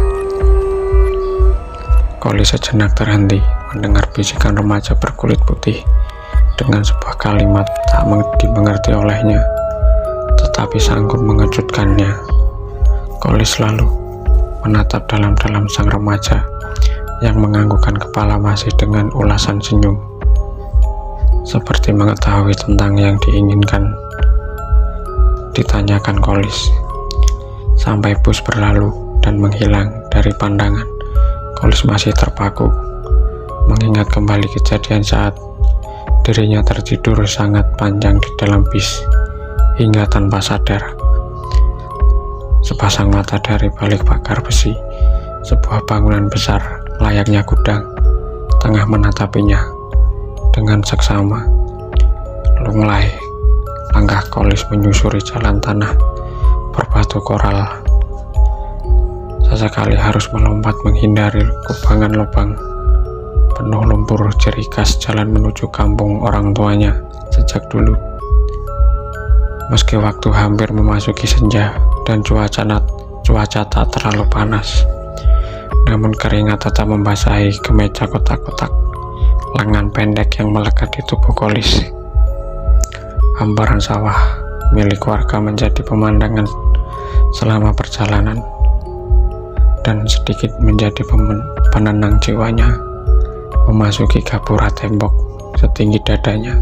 Kolis sejenak terhenti mendengar bisikan remaja berkulit putih dengan sebuah kalimat tak dimengerti olehnya, tetapi sanggup mengejutkannya. Kolis lalu menatap dalam-dalam sang remaja yang menganggukkan kepala masih dengan ulasan senyum, seperti mengetahui tentang yang diinginkan ditanyakan Kolis. Sampai bus berlalu dan menghilang dari pandangan, Kolis masih terpaku, mengingat kembali kejadian saat dirinya tertidur sangat panjang di dalam bis, hingga tanpa sadar. Sepasang mata dari balik pagar besi, sebuah bangunan besar layaknya gudang, tengah menatapinya dengan seksama. Lunglai langkah Kolis menyusuri jalan tanah berbatu koral. Sesekali harus melompat menghindari kubangan lubang penuh lumpur ciri khas jalan menuju kampung orang tuanya sejak dulu. Meski waktu hampir memasuki senja dan cuaca tak terlalu panas, namun keringat tetap membasahi kemeja kotak-kotak lengan pendek yang melekat di tubuh Kolis. Hamparan sawah milik warga menjadi pemandangan selama perjalanan, dan sedikit menjadi penenang jiwanya. Memasuki gapura tembok setinggi dadanya,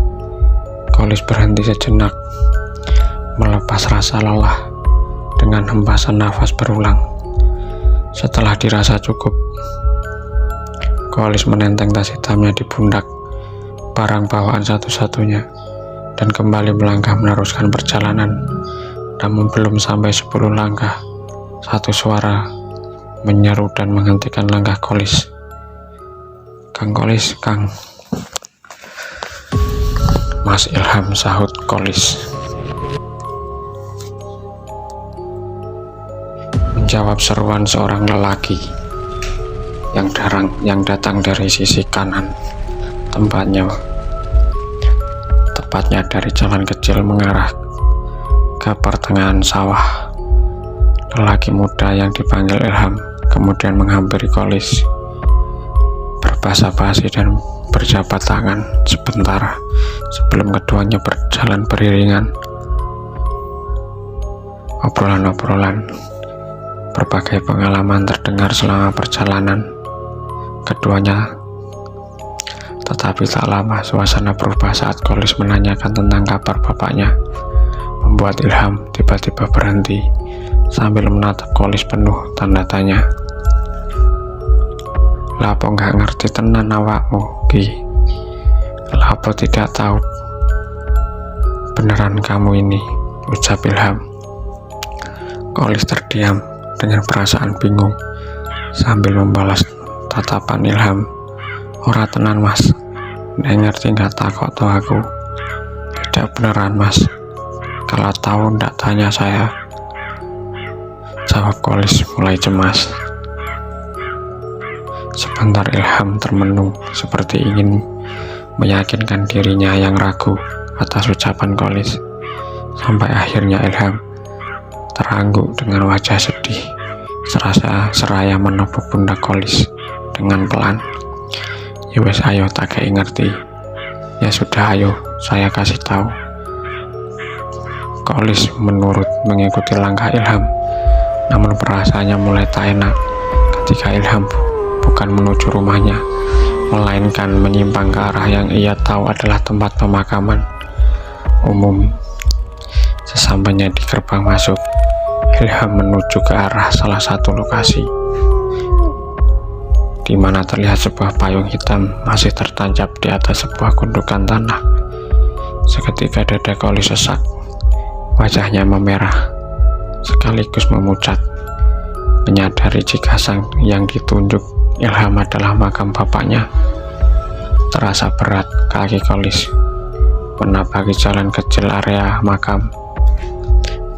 Kolis berhenti sejenak, melepas rasa lelah dengan hempasan nafas berulang. Setelah dirasa cukup, Kolis menenteng tas hitamnya di pundak, barang bawaan satu-satunya, dan kembali melangkah meneruskan perjalanan. Namun belum sampai 10 langkah, satu suara menyeru dan menghentikan langkah Kolis. "Kang Kolis, Kang." "Mas Ilham," sahut Kolis. Menjawab seruan seorang lelaki yang datang dari sisi kanan, tepatnya dari jalan kecil mengarah ke pertengahan sawah. Lelaki muda yang dipanggil Ilham kemudian menghampiri Kolis, berbasa-basi dan berjabat tangan sebentar sebelum keduanya berjalan beriringan. Obrolan-obrolan, berbagai pengalaman terdengar selama perjalanan keduanya. Tetapi tak lama suasana berubah saat Kolis menanyakan tentang kabar bapaknya, membuat Ilham tiba-tiba berhenti sambil menatap Kolis penuh tanda tanya. "Lapo nggak ngerti tenan awakmu, Ki? Lapo tidak tahu beneran kamu ini?" ucap Ilham. Kolis terdiam dengan perasaan bingung sambil membalas tatapan Ilham. "Ora tenan, Mas. Nek ngerti nggak takok to aku," Tidak beneran mas, kalau tahu ndak tanya saya, jawab Kolis mulai cemas. Sebentar Ilham termenung seperti ingin meyakinkan dirinya yang ragu atas ucapan Kolis. Sampai akhirnya Ilham terangguk dengan wajah sedih, seraya menepuk pundak Kolis dengan pelan. Ya wes ayo tak kayak ngerti. Ya sudah ayo saya kasih tahu. Kolis menurut mengikuti langkah Ilham, namun perasaannya mulai tak enak ketika Ilham bukan menuju rumahnya, melainkan menyimpang ke arah yang ia tahu adalah tempat pemakaman umum. Sesampainya di gerbang masuk, Ilham menuju ke arah salah satu lokasi di mana terlihat sebuah payung hitam masih tertancap di atas sebuah gundukan tanah. Seketika dada Kolis sesak, wajahnya memerah sekaligus memucat, menyadari jika sang yang ditunjuk Ilham adalah makam bapaknya. Terasa berat kaki Kolis menapaki jalan kecil area makam.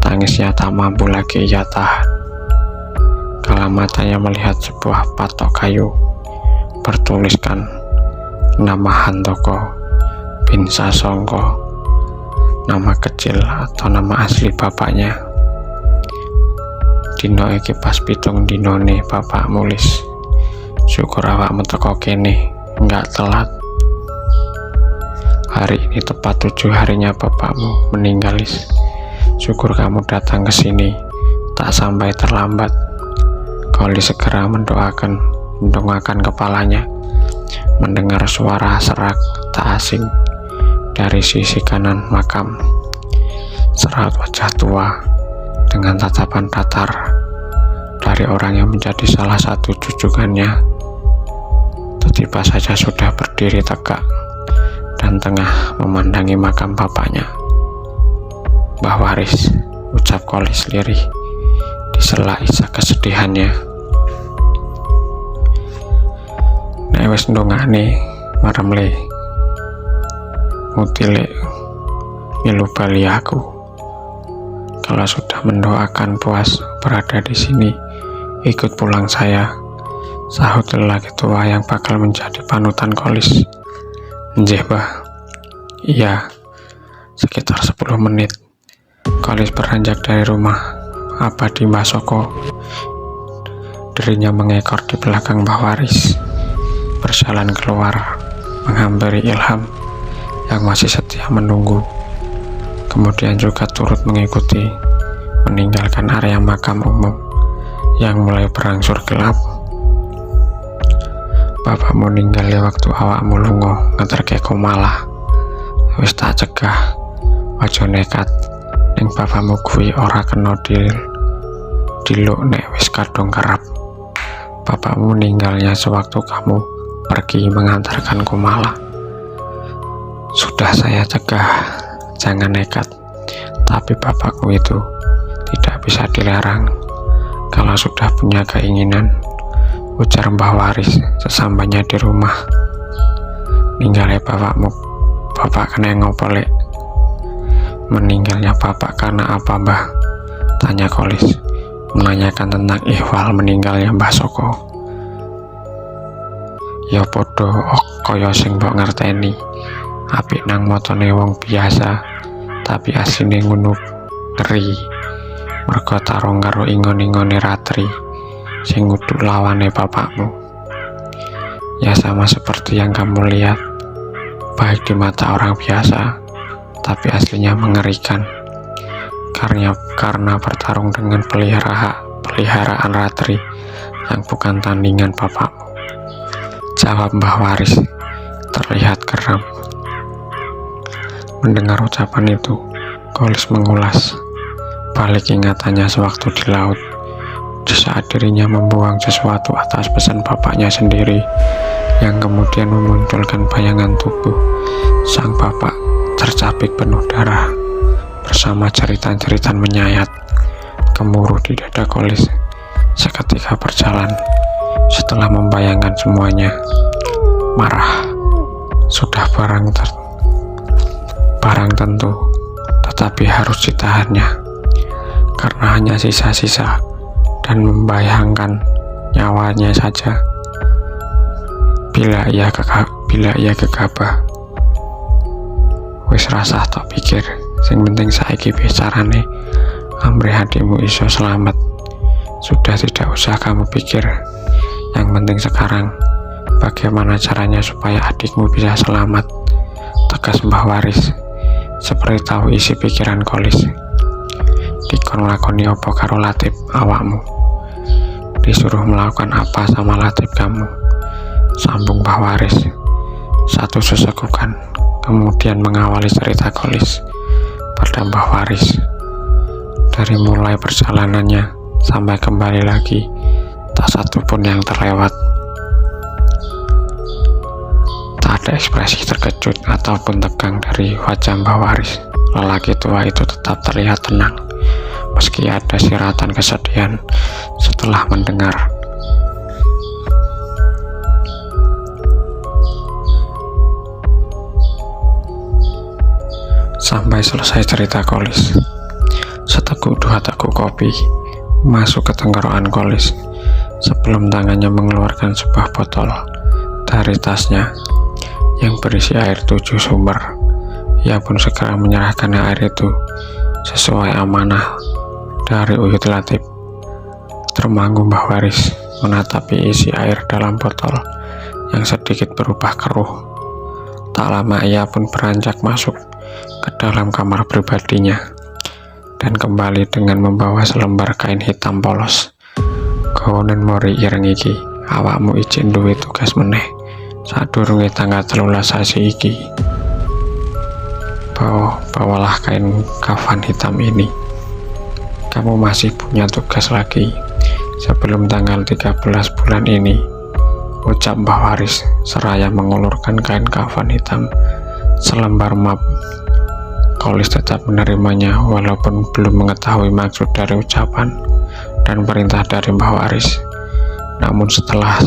Tangisnya tak mampu lagi ia tahan kala matanya melihat sebuah patok kayu bertuliskan nama Handoko bin Sasongko, nama kecil atau nama asli bapaknya. Dino iki pas pitung dinone bapak mulis. Syukur awakmu teko kene, enggak telat. Hari ini tepat 7 harinya bapakmu meninggal. Syukur kamu datang ke sini, tak sampai terlambat. Kolis segera mendongakkan kepalanya, mendengar suara serak tak asing dari sisi kanan makam. Serat wajah tua dengan tatapan datar dari orang yang menjadi salah satu junjungannya. Tiba saja sudah berdiri tegak dan tengah memandangi makam bapaknya. Mbah Waris, ucap Kolis lirih di sela isak kesedihannya. Nek wis ndongakne marem le mutile milu bali aku. Kalau sudah mendoakan puas berada di sini, ikut pulang saya, sahut lelaki tua yang bakal menjadi panutan Kolis. Nggih, Mbah. Iya, sekitar 10 menit. Kolis beranjak dari rumah abadi Mbah Soko. Dirinya mengekor di belakang Mbah Waris, berjalan keluar menghampiri Ilham yang masih setia menunggu. Kemudian juga turut mengikuti, meninggalkan area makam umum yang mulai berangsur gelap. Bapakmu ninggal waktu awakmu lunga ngeterke komalah. Wis tak cegah, aja nekat. Ning bapakmu kuwi ora kena diluk nek wis kadung kerap. Bapakmu ninggalnya sewaktu kamu pergi mengantarkan komalah. Sudah saya cegah, jangan nekat. Tapi bapakku itu tidak bisa dilarang kalau sudah punya keinginan, ujar Mbah Waris sesampainya di rumah. Ninggalnya bapakmu, bapak kena ngopo lek? Meninggalnya bapak karena apa, Mbah? Tanya Kolis, menanyakan tentang ihwal meninggalnya Mbah Soko. Ya podo kaya sing mbok ngerteni, apik nang motone wong biasa, tapi asline ngono ngeri. Mergo tarung karo ingon-ingone ratri sing nguduk lawane bapakmu. Ya sama seperti yang kamu lihat, baik di mata orang biasa, tapi aslinya mengerikan. Karena bertarung dengan peliharaan ratri yang bukan tandingan bapakmu, jawab Mbah Waris terlihat geram. Mendengar ucapan itu, Kolis mengulas balik ingatannya sewaktu di laut, di saat dirinya membuang sesuatu atas pesan bapaknya sendiri, yang kemudian memunculkan bayangan tubuh sang bapak tercapik penuh darah bersama jeritan-jeritan menyayat gemuruh di dada Kolis. Seketika berjalan setelah membayangkan semuanya, marah sudah barang tentu, tetapi harus ditahannya, karena hanya sisa-sisa dan membayangkan nyawanya saja. Bila ia gegabah, wis rasah tok pikir, sing penting saiki bicarane amrih hatimu iso selamat. Sudah tidak usah kamu pikir, yang penting sekarang bagaimana caranya supaya adikmu bisa selamat, tegas Mbah Waris. Seperti tahu isi pikiran Kolis. Dikon lakoni apa karo Latif awakmu? Disuruh melakukan apa sama Latif kamu? Sambung Mbah Waris. Satu sesegukan kemudian mengawali cerita Kolis pada Mbah Waris. Dari mulai perjalanannya sampai kembali lagi, tak satu pun yang terlewat. Tak ada ekspresi terkejut ataupun tegang dari wajah Mbah Waris. Lelaki tua itu tetap terlihat tenang, meski ada siratan kesedihan setelah mendengar. Sampai selesai cerita Kolis, seteguk dua teguk kopi masuk ke tenggorokan Kolis sebelum tangannya mengeluarkan sebuah botol dari tasnya yang berisi air 7 sumber. Ia pun segera menyerahkan air itu sesuai amanah dari Uyut Latif. Termangu Mbah Waris menatapi isi air dalam botol yang sedikit berubah keruh. Tak lama ia pun beranjak masuk ke dalam kamar pribadinya dan kembali dengan membawa selembar kain hitam polos. Kawonen mori ireng iki, awakmu izin duwe tugas meneh sadurunge tanggal 13 sasi iki. Bawalah kain kafan hitam ini. Kamu masih punya tugas lagi sebelum tanggal 13 bulan ini, ucap Mbah Waris seraya mengulurkan kain kafan hitam selembar map. Kolis tetap menerimanya walaupun belum mengetahui maksud dari ucapan dan perintah dari Mbah Waris. Namun setelah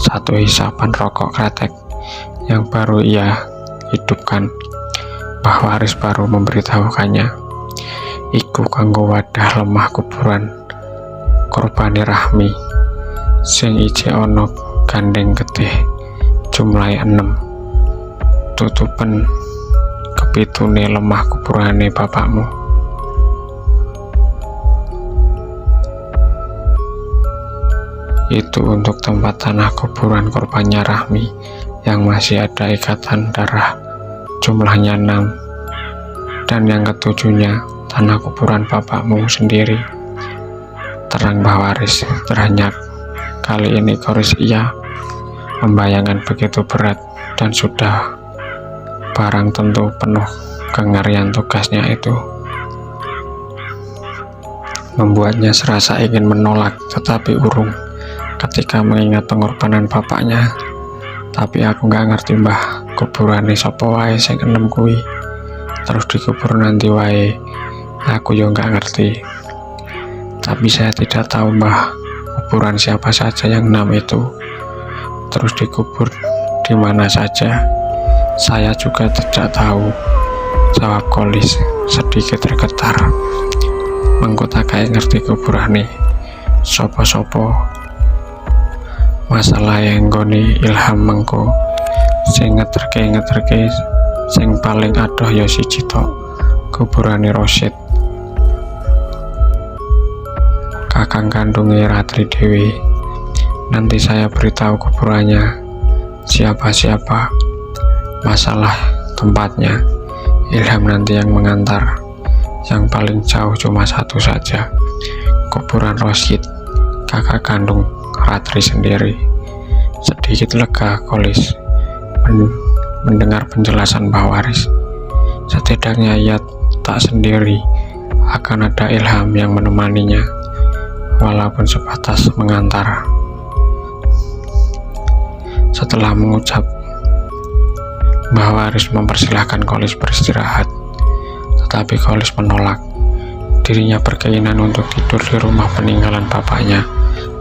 satu hisapan rokok kretek yang baru ia hidupkan, Mbah Waris baru memberitahukannya, iku kanggo wadah lemah kuburan korbane Rahmi sing ije ana gandeng getih jumlahe 6, tutupen kepitune lemah kuburane bapakmu. Itu untuk tempat tanah kuburan korbannya Rahmi yang masih ada ikatan darah jumlahnya 6, dan yang ketujuhnya tanah kuburan bapakmu sendiri, terang Mbah Waris terhenyak. Kali ini Koris ia membayangkan begitu berat dan sudah barang tentu penuh kengerian tugasnya itu. Membuatnya serasa ingin menolak, tetapi urung ketika mengingat pengorbanan bapaknya. Tapi aku gak ngerti Mbah, kuburane sapa wae sing 6 kuwi terus dikubur nanti wae, aku yo gak ngerti. Tapi saya tidak tahu Mbah, kuburan siapa saja yang 6 itu terus dikubur di mana saja. Saya juga tidak tahu, jawab Kolis sedikit tergetar. Mengko tak kayak ngerti kuburane sopo-sopo. Masalah yang goni Ilham mengko sing ngeterke sing paling adoh ya siji tok, kuburane Rosid, kakang kandungnya Ratri Dewi. Nanti saya beritahu kuburannya siapa-siapa. Masalah tempatnya Ilham nanti yang mengantar. Yang paling jauh cuma satu saja, kuburan Rosid, kakak kandung Ratri sendiri. Sedikit lega Kolis mendengar penjelasan Mbah Waris. Setidaknya ia tak sendiri, akan ada Ilham yang menemaninya, walaupun sebatas mengantar. Setelah mengucap, Mbah Waris mempersilahkan Kolis beristirahat, tetapi Kolis menolak. Dirinya berkeinginan untuk tidur di rumah peninggalan bapaknya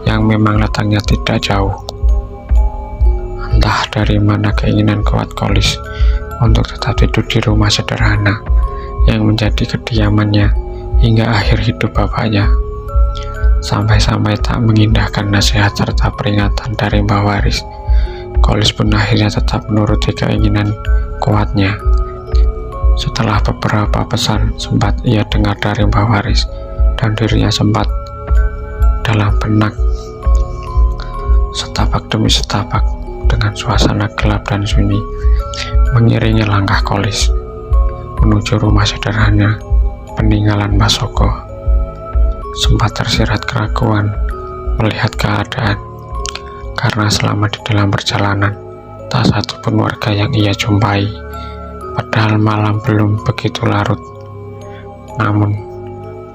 yang memang letaknya tidak jauh. Entah dari mana keinginan kuat Kolis untuk tetap tidur di rumah sederhana yang menjadi kediamannya hingga akhir hidup bapaknya. Sampai-sampai tak mengindahkan nasihat serta peringatan dari Mbah Waris, Kolis pun akhirnya tetap menuruti keinginan kuatnya. Setelah beberapa pesan sempat ia dengar dari Mbah Waris, dan dirinya sempat dalam benak setapak demi setapak dengan suasana gelap dan sunyi mengiringi langkah Kolis menuju rumah sederhana peninggalan Mbah Soko. Sempat tersirat keraguan melihat keadaan, karena selama di dalam perjalanan tak satu pun warga yang ia jumpai, padahal malam belum begitu larut. Namun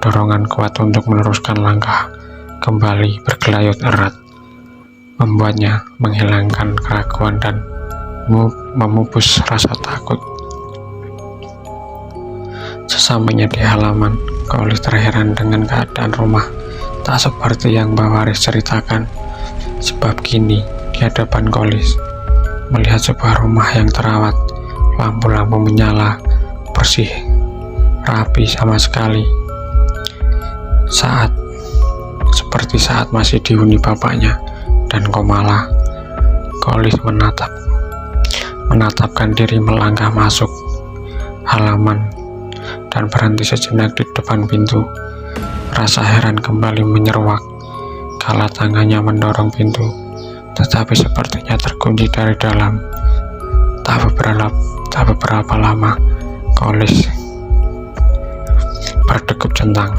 dorongan kuat untuk meneruskan langkah kembali bergelayut erat membuatnya menghilangkan keraguan dan memupus rasa takut. Sesampainya di halaman, Kolis terheran dengan keadaan rumah tak seperti yang Mbah Waris ceritakan. Sebab kini di hadapan Kolis melihat sebuah rumah yang terawat, lampu-lampu menyala, bersih, rapi sama sekali. Seperti saat masih dihuni bapaknya dan Komala, Kolis menatapkan diri melangkah masuk halaman dan berhenti sejenak di depan pintu. Rasa heran kembali menyeruak kala tangannya mendorong pintu, tetapi sepertinya terkunci dari dalam. Tak beberapa lama, Kolis berdegup centang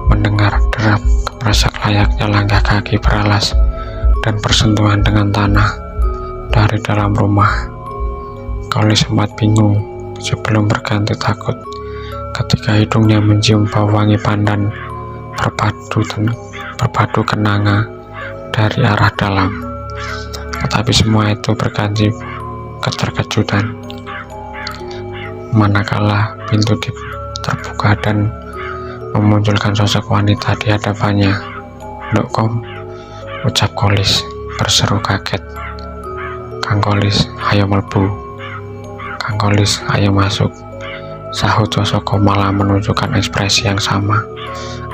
mendengar derap kepresak layaknya langkah kaki beralas dan bersentuhan dengan tanah dari dalam rumah. Kolis sempat bingung sebelum berganti takut ketika hidungnya mencium bau wangi pandan berpadu kenanga dari arah dalam. Tetapi semua itu berganti keterkejutan manakala pintu terbuka dan memunculkan sosok wanita di hadapannya. "Nduk Kom," ucap Kolis berseru kaget. "Kang Kolis, ayo mlebu. Kang Kolis, ayo masuk," sahut sosok Komala menunjukkan ekspresi yang sama.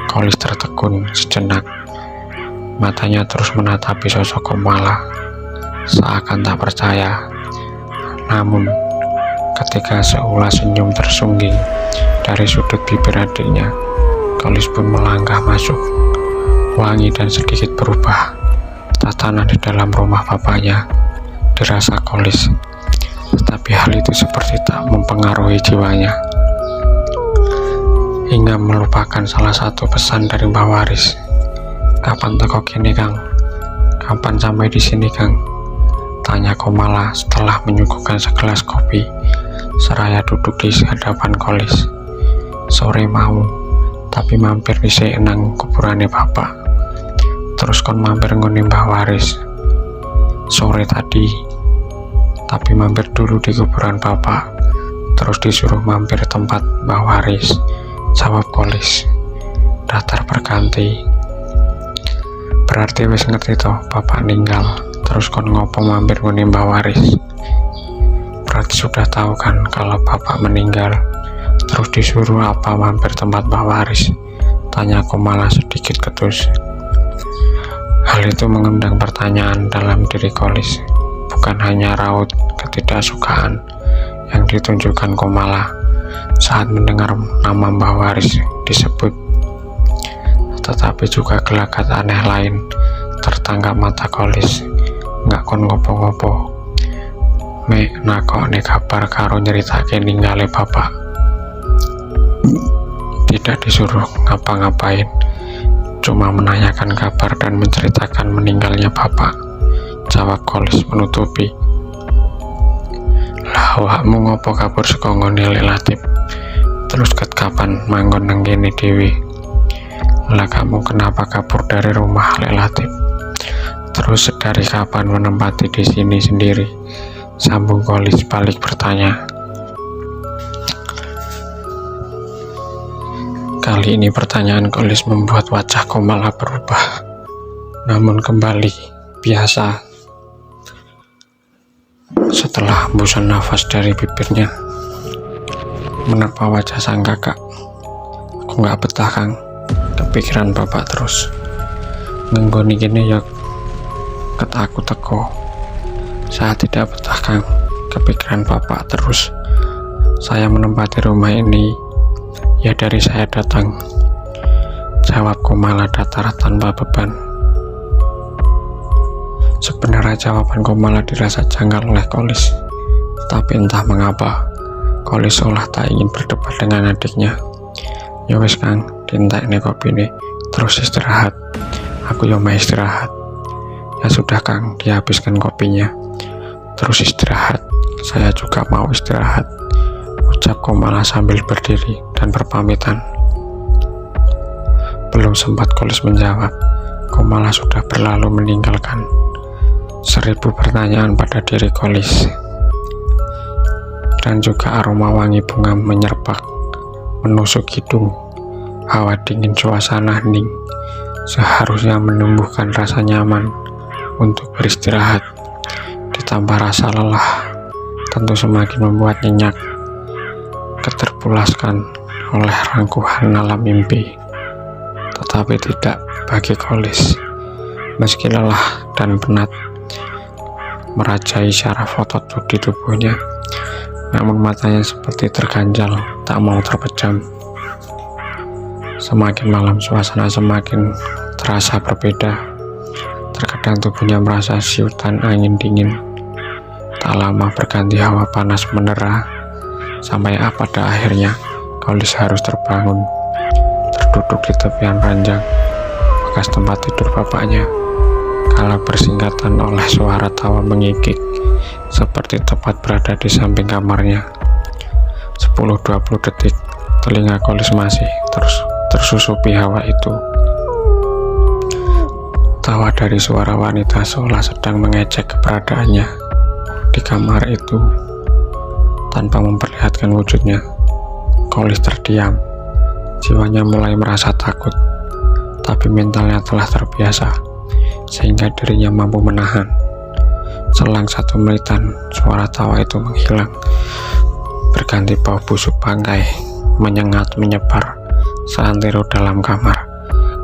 Kolis tertegun sejenak, matanya terus menatapi sosok Komala seakan tak percaya. Namun ketika seulas senyum tersungging dari sudut bibir adiknya, Kolis pun melangkah masuk. Wangi dan sedikit berubah tatanan di dalam rumah bapaknya dirasa Kolis, tetapi hal itu seperti tak mempengaruhi jiwanya, hingga melupakan salah satu pesan dari Mbah Waris. "Kapan teko kene, Kang? Kapan sampai di sini, Kang?" tanya Komala setelah menyuguhkan segelas kopi seraya duduk di hadapan Kolis. "Sore mau, tapi mampir dhisik nang kuburane bapak. Terus kon mampir ngene Mbah Waris. Sore tadi, tapi mampir dulu di kuburan bapak, terus disuruh mampir tempat Mbah Waris," jawab Kolis. Datar berganti. "Berarti wis ngerti toh bapak ninggal, terus kon ngopo mampir ngene Mbah Waris? Berarti sudah tahu kan kalau bapak meninggal, terus disuruh apa mampir tempat Mbah Waris?" tanya Komala sedikit ketus. Hal itu mengundang pertanyaan dalam diri Kolis, bukan hanya raut ketidaksukaan yang ditunjukkan Komala saat mendengar nama Mbah Waris disebut, tetapi juga gelagat aneh lain tertangkap mata Kolis. "Nggak kon ngopo-ngopo, mek nakokne kabar karo nyeritake ninggale bapak. Tidak disuruh ngapa-ngapain, cuma menanyakan kabar dan menceritakan meninggalnya bapak," jawab Kolis menutupi. "Lah awakmu ngopo kabur saka ngene Lek Latif? Terus ket kapan manggon nang kene dhewe? Lah kamu kenapa kabur dari rumah Lek Latif? Terus dari kapan menempati di sini sendiri?" sambung Kolis balik bertanya. Kali ini pertanyaan Kolis membuat wajah Komala berubah, namun kembali biasa. Setelah hembusan nafas dari bibirnya menerpa wajah sang kakak, aku gak betah Kang, kepikiran bapak terus. Ngenggoni gini ya ket aku teko. Saya tidak betah Kang, kepikiran bapak terus. Saya menempati rumah ini ya dari saya datang, jawabku malah datar tanpa beban. Sebenarnya jawabanku malah dirasa janggal oleh Kolis, tapi entah mengapa Kolis seolah tak ingin berdebat dengan adiknya. Ya wis Kang, dintek nih kopi nih, terus istirahat. Aku ya mau istirahat. Ya sudah Kang, dihabiskan kopinya. Terus istirahat, saya juga mau istirahat, ucap Komala sambil berdiri dan berpamitan. Belum sempat Kolis menjawab, Komala sudah berlalu meninggalkan. 1000 pertanyaan pada diri Kolis. Dan juga aroma wangi bunga menyerpak, menusuk hidung. Hawa dingin suasana hening seharusnya menumbuhkan rasa nyaman untuk beristirahat. Ditambah rasa lelah tentu semakin membuat nyenyak, keterpulaskan oleh rangkuhan alam mimpi. Tetapi tidak bagi Kolis. Meski lelah dan penat merajai syaraf otot di tubuhnya, namun matanya seperti terganjal, tak mau terpejam. Semakin malam suasana semakin terasa berbeda. Terkadang tubuhnya merasa siutan angin dingin, tak lama berganti hawa panas mendera, sampai pada akhirnya Kolis harus terbangun, terduduk di tepian ranjang bekas tempat tidur bapaknya, kala bersingkatan oleh suara tawa mengikik seperti tepat berada di samping kamarnya. 10-20 detik telinga Kolis masih terus tersusupi hawa itu. Tawa dari suara wanita seolah sedang mengejek keberadaannya di kamar itu. Tanpa memperlihatkan wujudnya, Kolis terdiam. Jiwanya mulai merasa takut, tapi mentalnya telah terbiasa sehingga dirinya mampu menahan. Selang 1 menitan, suara tawa itu menghilang, berganti bau busuk bangkai menyengat menyebar seantero dalam kamar.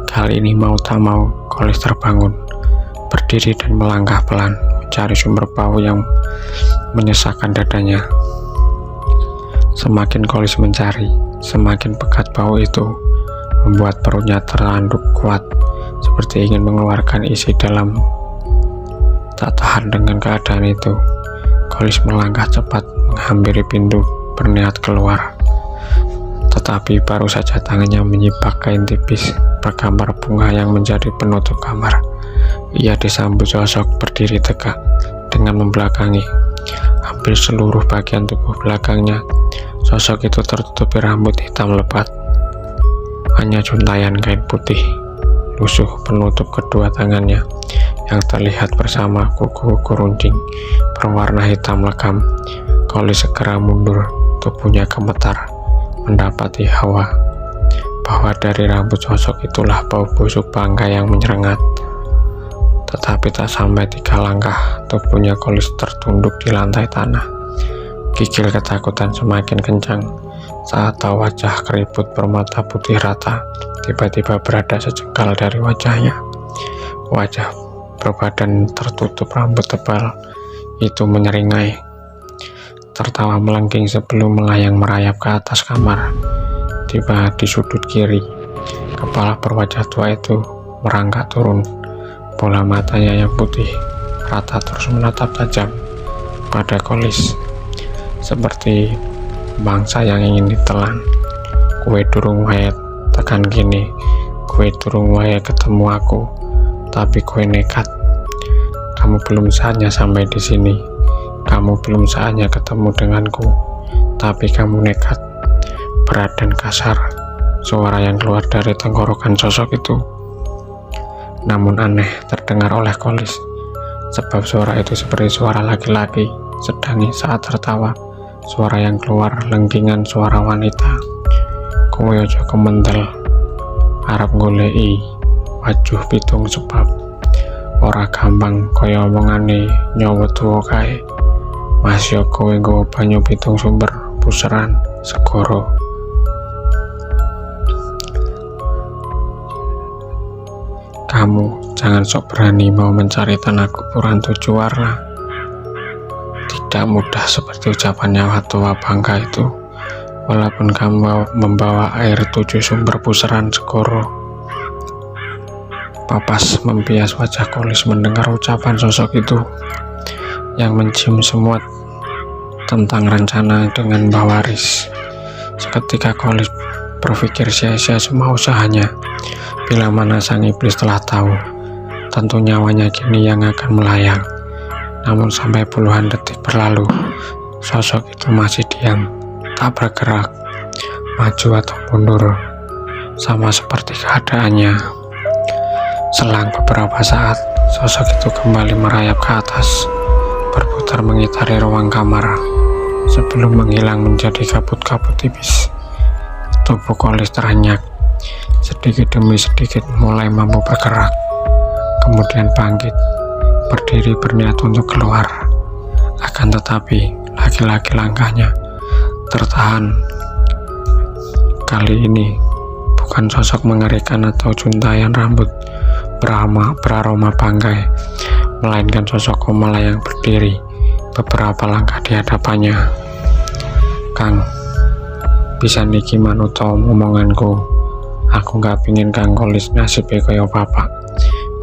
Kali ini mau tak mau Kolis terbangun, berdiri dan melangkah pelan mencari sumber bau yang menyesakkan dadanya. Semakin Kolis mencari, semakin pekat bau itu membuat perutnya teranduk kuat, seperti ingin mengeluarkan isi dalam. Tak tahan dengan keadaan itu, Kolis melangkah cepat menghampiri pintu berniat keluar. Tetapi baru saja tangannya menyibak kain tipis bergambar bunga yang menjadi penutup kamar, ia disambut sosok berdiri tegak dengan membelakangi. Hampir seluruh bagian tubuh belakangnya, sosok itu tertutupi rambut hitam lebat. Hanya juntayan kain putih lusuh penutup kedua tangannya yang terlihat bersama kuku-kuku runcing berwarna hitam legam. Kolis segera mundur, tubuhnya gemetar mendapati hawa bahwa dari rambut sosok itulah bau busuk bangkai yang menyerengat. Tetapi tak sampai 3 langkah, tubuhnya Kolis tertunduk di lantai tanah. Gigil ketakutan semakin kencang saat tahu wajah keriput bermata putih rata tiba-tiba berada sejengkal dari wajahnya. Wajah berbadan tertutup rambut tebal itu menyeringai, tertawa melengking sebelum melayang merayap ke atas kamar. Tiba di sudut kiri, kepala berwajah tua itu merangkak turun. Bola matanya yang putih rata terus menatap tajam pada Kolis, seperti bangsa yang ingin ditelan. Kue durung wae tekan gini, kue durung wae ketemu aku, tapi kue nekat. Kamu belum saatnya sampai di sini. Kamu belum saatnya ketemu denganku, tapi kamu nekat. Berat dan kasar suara yang keluar dari tenggorokan sosok itu. Namun aneh terdengar oleh Kolis, sebab suara itu seperti suara laki-laki sedangi saat tertawa. Suara yang keluar lengkingan suara wanita. Kowe aja kementel arep goleki wajuh pitung sebab ora gampang kaya omongane nyawa tuwa kae. Mas yo kowe nggawa banyu pitung sumber puseran segara. Kamu jangan sok berani mau mencari tanah kuburan 7 warna. Tidak mudah seperti ucapan nyawa tua bangka itu, walaupun kamu membawa air 7 sumber puseran segoro. Papas membias wajah Kolis mendengar ucapan sosok itu yang mencium semut tentang rencana dengan Mbah Waris. Seketika Kolis berpikir sia-sia semua usahanya. Bila mana sang iblis telah tahu, tentu nyawanya kini yang akan melayang. Namun sampai puluhan detik berlalu, sosok itu masih diam, tak bergerak, maju atau mundur, sama seperti keadaannya. Selang beberapa saat, sosok itu kembali merayap ke atas, berputar mengitari ruang kamar, sebelum menghilang menjadi kabut-kabut tipis. Tubuh Kolis terhenyak, sedikit demi sedikit mulai mampu bergerak, kemudian bangkit, berdiri berniat untuk keluar. Akan tetapi, lagi-lagi langkahnya tertahan. Kali ini, bukan sosok mengerikan atau juntayan rambut beraroma bangkai, melainkan sosok Komala yang berdiri beberapa langkah di hadapannya. Kang, bisa niki manut omonganku. Aku gak pingin Kang Kolis nasibe kaya bapak.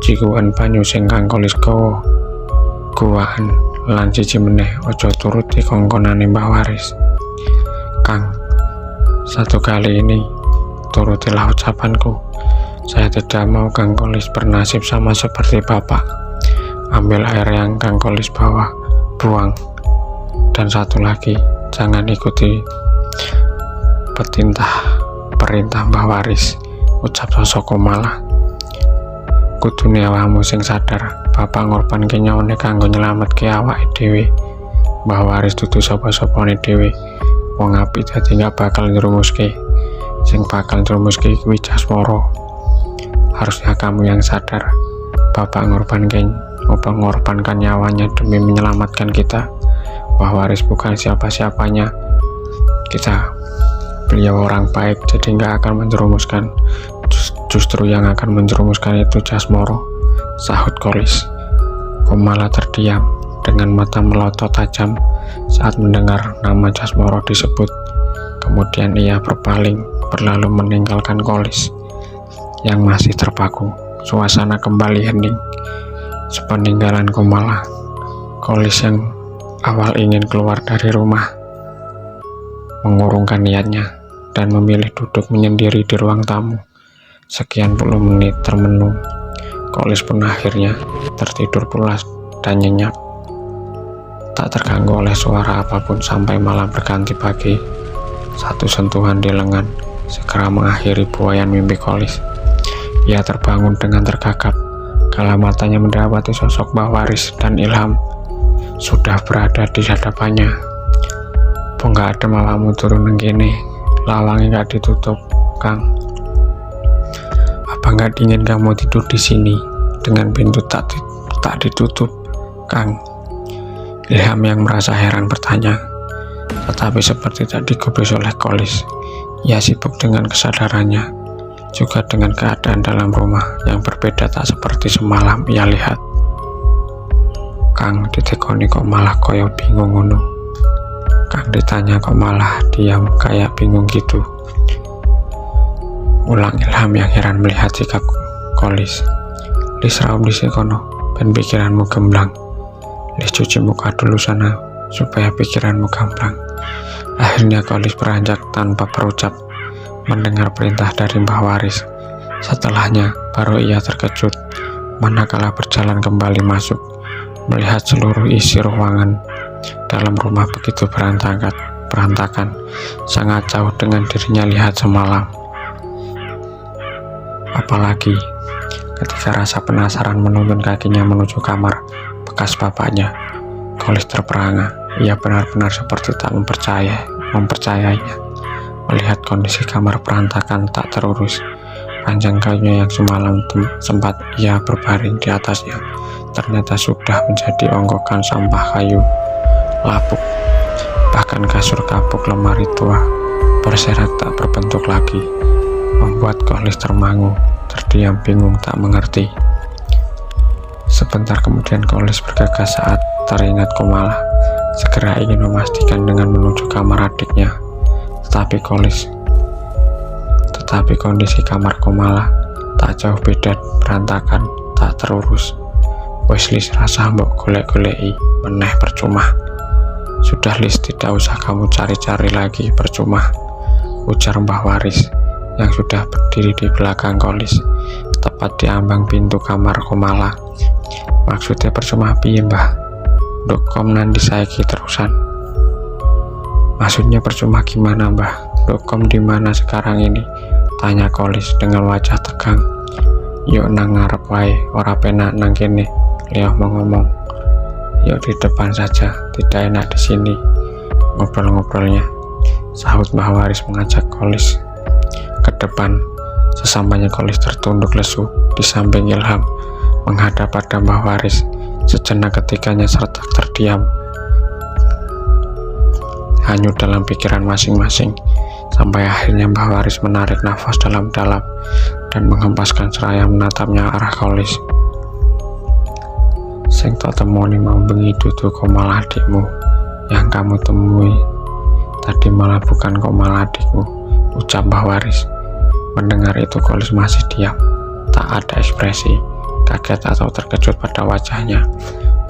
Jikuan banyu sing Kang Kolis gawa guaan lan siji meneh aja turuti kongkonane Mbah Waris. Kang, satu kali ini turutilah ucapanku. Saya tidak mau Kang Kolis bernasib sama seperti bapak. Ambil air yang Kang Kolis bawa, buang. Dan satu lagi, jangan ikuti perintah Mbah Waris, ucap sosok Komala. Kudune awakmu sing sadar, bapak ngorbanke nyawane kanggo nyelametke awake dhewe. Mbah Waris dudu sapa-sapane dhewe. Wong apik dadi gak bakal nrumuske. Sing bakal nrumuske kuwi Jasmara. Harusnya kamu yang sadar, bapak mengorbankan nyawanya demi menyelamatkan kita. Mbah Waris bukan siapa-siapanya. Beliau orang baik, jadi nggak akan menjerumuskan. Justru yang akan menjerumuskan itu Jasmara, sahut Kolis. Komala terdiam dengan mata melotot tajam saat mendengar nama Jasmara disebut. Kemudian ia berpaling berlalu meninggalkan Kolis yang masih terpaku. Suasana kembali hening. Sepeninggalan Komala, Kolis yang awal ingin keluar dari rumah mengurungkan niatnya dan memilih duduk menyendiri di ruang tamu. Sekian puluh menit termenung, Kolis pun akhirnya tertidur pulas dan nyenyak, tak terganggu oleh suara apapun sampai malam berganti pagi. Satu sentuhan di lengan segera mengakhiri buayan mimpi Kolis. Ia terbangun dengan tergagap kala matanya mendapati sosok Mbah Waris dan Ilham sudah berada di hadapannya. "Po gak ada malammu turun nang kene, lawangnya gak ditutup, Kang. Apa gak dingin kamu tidur di sini dengan pintu tak ditutup, Kang?" Ilham yang merasa heran bertanya, tetapi seperti tak digubris oleh Kolis. Ia sibuk dengan kesadarannya, juga dengan keadaan dalam rumah yang berbeda tak seperti semalam ia lihat. "Kang, ditekoni kok malah koyo bingung ngono?" Kang ditanya kok malah diam kayak bingung gitu, ulang Ilham yang heran melihat sikap Kolis. "Lis raum dhisik kono, ben pikiranmu gemblang. Lis cuci muka dulu sana, supaya pikiranmu gamblang." Akhirnya Kolis beranjak tanpa berucap, mendengar perintah dari Mbah Waris. Setelahnya baru ia terkejut manakala berjalan kembali masuk, melihat seluruh isi ruangan dalam rumah begitu berantakan, sangat jauh dengan dirinya lihat semalam. Apalagi ketika rasa penasaran menuntun kakinya menuju kamar bekas bapaknya, Kolis terperangah. Ia benar-benar seperti tak mempercayainya melihat kondisi kamar berantakan tak terurus. Ranjang kayunya yang semalam sempat ia berbaring di atasnya ternyata sudah menjadi onggokan sampah kayu. lapuk, bahkan kasur kapuk lemari tua berserak tak berbentuk lagi, membuat Kolis termangu, terdiam bingung tak mengerti. Sebentar kemudian Kolis bergegas saat teringat Komala, segera ingin memastikan dengan menuju kamar adiknya. Tetapi kondisi kamar Komala tak jauh beda, berantakan, tak terurus. Wes Lis, rasa mbok golek-goleki meneh percuma. Sudah Lis, tidak usah kamu cari-cari lagi, percuma, ujar Mbah Waris yang sudah berdiri di belakang Kolis, tepat di ambang pintu kamar Komala. Maksudnya percuma piye Mbah? Dokom nanti saiki terusan. Maksudnya percuma gimana Mbah? Dokom di mana sekarang ini? Tanya Kolis dengan wajah tegang. Yuk nang ngarep wae, ora penak nang kene. Leo mau ngomong. Yuk di depan saja, tidak enak di sini ngobrol-ngobrolnya, sahut Mbah Waris mengajak Kolis ke depan. Sesampainya Kolis tertunduk lesu di samping Ilham, menghadap pada Mbah Waris. Sejenak ketiganya serta terdiam, hanyut dalam pikiran masing-masing, sampai akhirnya Mbah Waris menarik nafas dalam-dalam dan menghempaskan seraya menatapnya arah Kolis. Sing tak temoni mau bengi dudu Komala adikmu, yang kamu temui tadi malah bukan Komala adikmu, ucap Mbah Waris. Mendengar itu Kolis masih diam, tak ada ekspresi kaget atau terkejut pada wajahnya.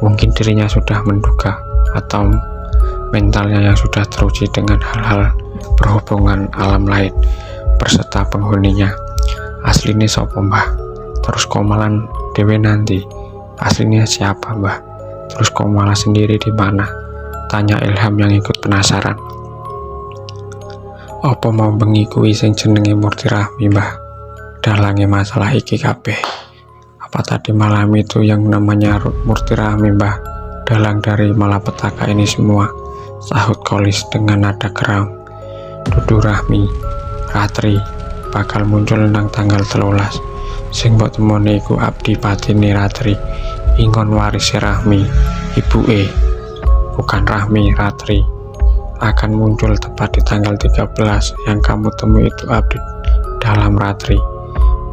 Mungkin dirinya sudah menduga, atau mentalnya yang sudah teruji dengan hal-hal berhubungan alam lain berserta penghuninya. Aslinya sopo Mbah? Terus Komalan dewe nanti aslinya siapa Mbah? Terus Komala sendiri di mana? Tanya Ilham yang ikut penasaran. Apa mau bengi kuwi sing jenenge Murti Rahmi Mbah? Dalange masalah iki kabeh. Apa tadi malam itu yang namanya Murti Rahmi Mbah dalang dari malapetaka ini semua? Sahut Kolis dengan nada geram. Dudu Rahmi, Ratri bakal muncul nang tanggal 13. Sing mbok temoni iku abdi patine Ratri, ingon warise Rahmi, ibuke. Bukan Rahmi, Ratri akan muncul tepat di tanggal 13. Yang kamu temui itu abdi dalam Ratri,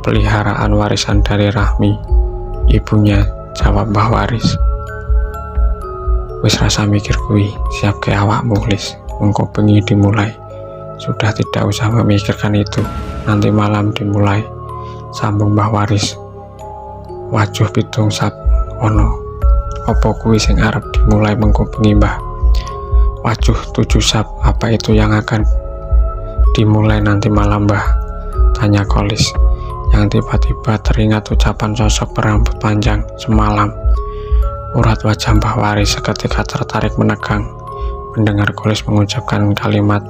peliharaan warisan dari Rahmi, ibunya, jawab Mbah Waris. Wis rasa mikir kuwi, siap ke awakmu Lis, engko bengi dimulai. Sudah tidak usah memikirkan itu, nanti malam dimulai, sambung Mbah Waris. Wajuh pitung sap ono, opo kuwi sing arep dimulai mengko bengi Mbah? Wajuh 7 sap, apa itu yang akan dimulai nanti malam Mbah? Tanya Kolis, yang tiba-tiba teringat ucapan sosok berambut panjang semalam. Urat wajah Mbah Waris seketika tertarik menegang mendengar Kolis mengucapkan kalimat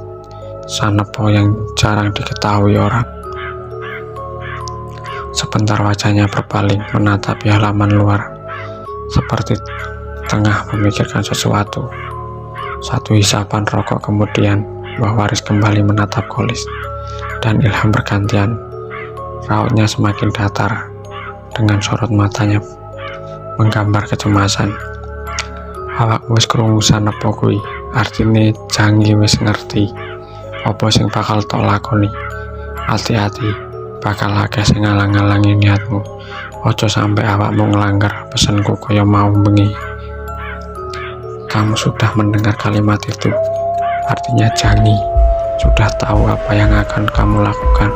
sanepo yang jarang diketahui orang. Sebentar wajahnya berpaling menatapi halaman luar, seperti tengah memikirkan sesuatu. Satu hisapan rokok kemudian, Mbah Waris kembali menatap Kolis dan Ilham bergantian. Rautnya semakin datar, dengan sorot matanya menggambar kecemasan. Awak wis krungu sanepo kuwi? Artine jangi wis ngerti apa sing bakal tok lakoni. Hati-hati, bakal akeh sing ngalang-alangi niatmu. Ojo sampai awakmu ngelanggar pesanku kaya mau bengi. Kamu sudah mendengar kalimat itu? Artinya jangi sudah tahu apa yang akan kamu lakukan.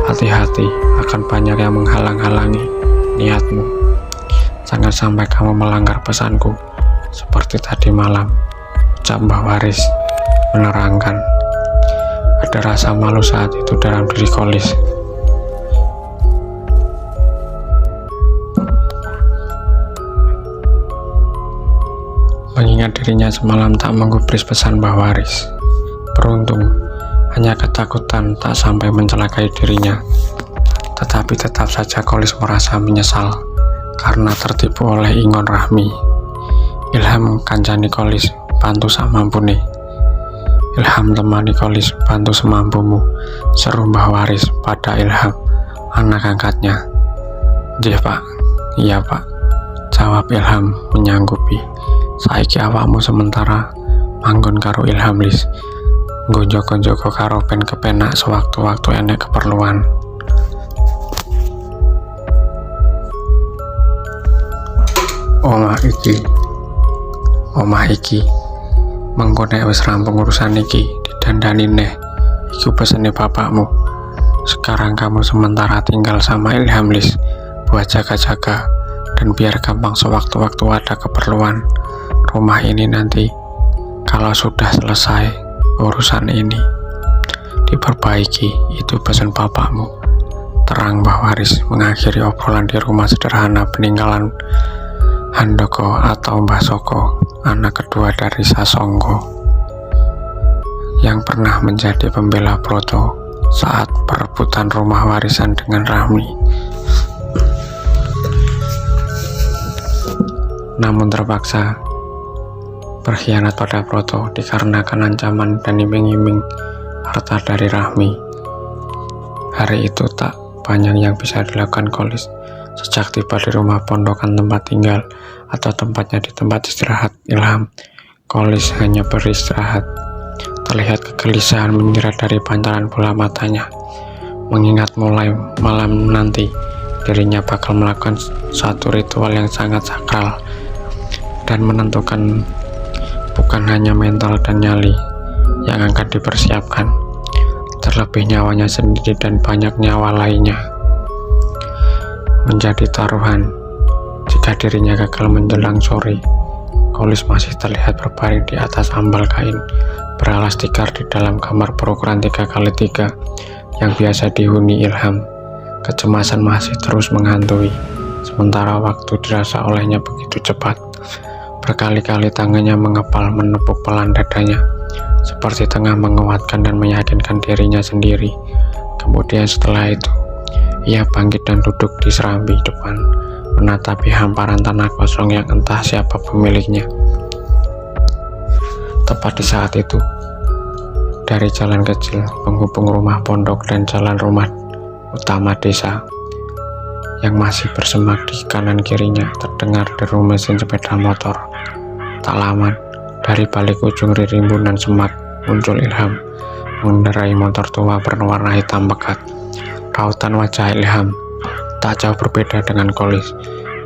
Hati-hati, akan banyak yang menghalang-halangi niatmu. Jangan sampai kamu melanggar pesanku seperti tadi malam, ucap Mbah Waris menerangkan. Ada rasa malu saat itu dalam diri Kolis. Mengingat dirinya semalam tak menggubris pesan Mbah Waris. Beruntung, hanya ketakutan tak sampai mencelakai dirinya. Tetapi tetap saja Kolis merasa menyesal karena tertipu oleh ingon Rahmi. Ilham kancani Kolis, bantu sak mampune. Ilham temani Kolis, bantu semampumu, seru Mbah Waris pada Ilham, anak angkatnya. Nggih Pak, iya Pak, jawab Ilham menyanggupi. Saiki awakmu sementara manggon karo Ilham Lis, nggo njogo-njogo karo ben kepenak sewaktu-waktu enek keperluan. Omah iki mengko nek wis rampung urusan iki didandani neh. Iku pesene bapakmu. Sekarang kamu sementara tinggal sama Ilham Lis buat jaga-jaga, dan biar gampang sewaktu-waktu ada keperluan. Rumah ini nanti kalau sudah selesai urusan ini diperbaiki, itu pesan bapakmu. Terang Mbah Waris mengakhiri obrolan di rumah sederhana peninggalan Handoko atau Mbah Soko, anak kedua dari Sasongko, yang pernah menjadi pembela Broto saat perebutan rumah warisan dengan Rahmi. Namun terpaksa berkhianat pada Broto dikarenakan ancaman dan iming-iming harta dari Rahmi. Hari itu tak banyak yang bisa dilakukan Kolis. Sejak tiba di rumah pondokan tempat tinggal atau tempatnya di tempat istirahat Ilham, Kolis hanya beristirahat. Terlihat kegelisahan menyerat dari pancaran bola matanya, mengingat mulai malam nanti dirinya bakal melakukan satu ritual yang sangat sakral dan menentukan bukan hanya mental dan nyali yang akan dipersiapkan, terlebih nyawanya sendiri dan banyak nyawa lainnya menjadi taruhan. Jika dirinya gagal menjelang sore, Kolis masih terlihat berbaring di atas ambal kain beralas tikar di dalam kamar berukuran 3x3 yang biasa dihuni Ilham. Kecemasan masih terus menghantui, sementara waktu dirasa olehnya begitu cepat. Berkali-kali tangannya mengepal menepuk pelan dadanya, seperti tengah menguatkan dan meyakinkan dirinya sendiri. Kemudian setelah itu, ia bangkit dan duduk di serambi depan, menatapi hamparan tanah kosong yang entah siapa pemiliknya. Tepat di saat itu, dari jalan kecil penghubung rumah pondok dan jalan rumah utama desa yang masih bersemak di kanan kirinya, terdengar deru mesin sepeda motor. Tak lama, dari balik ujung rimbunan semak muncul Ilham mengendarai motor tua berwarna hitam pekat. Rautan wajah Ilham tak jauh berbeda dengan Kolis,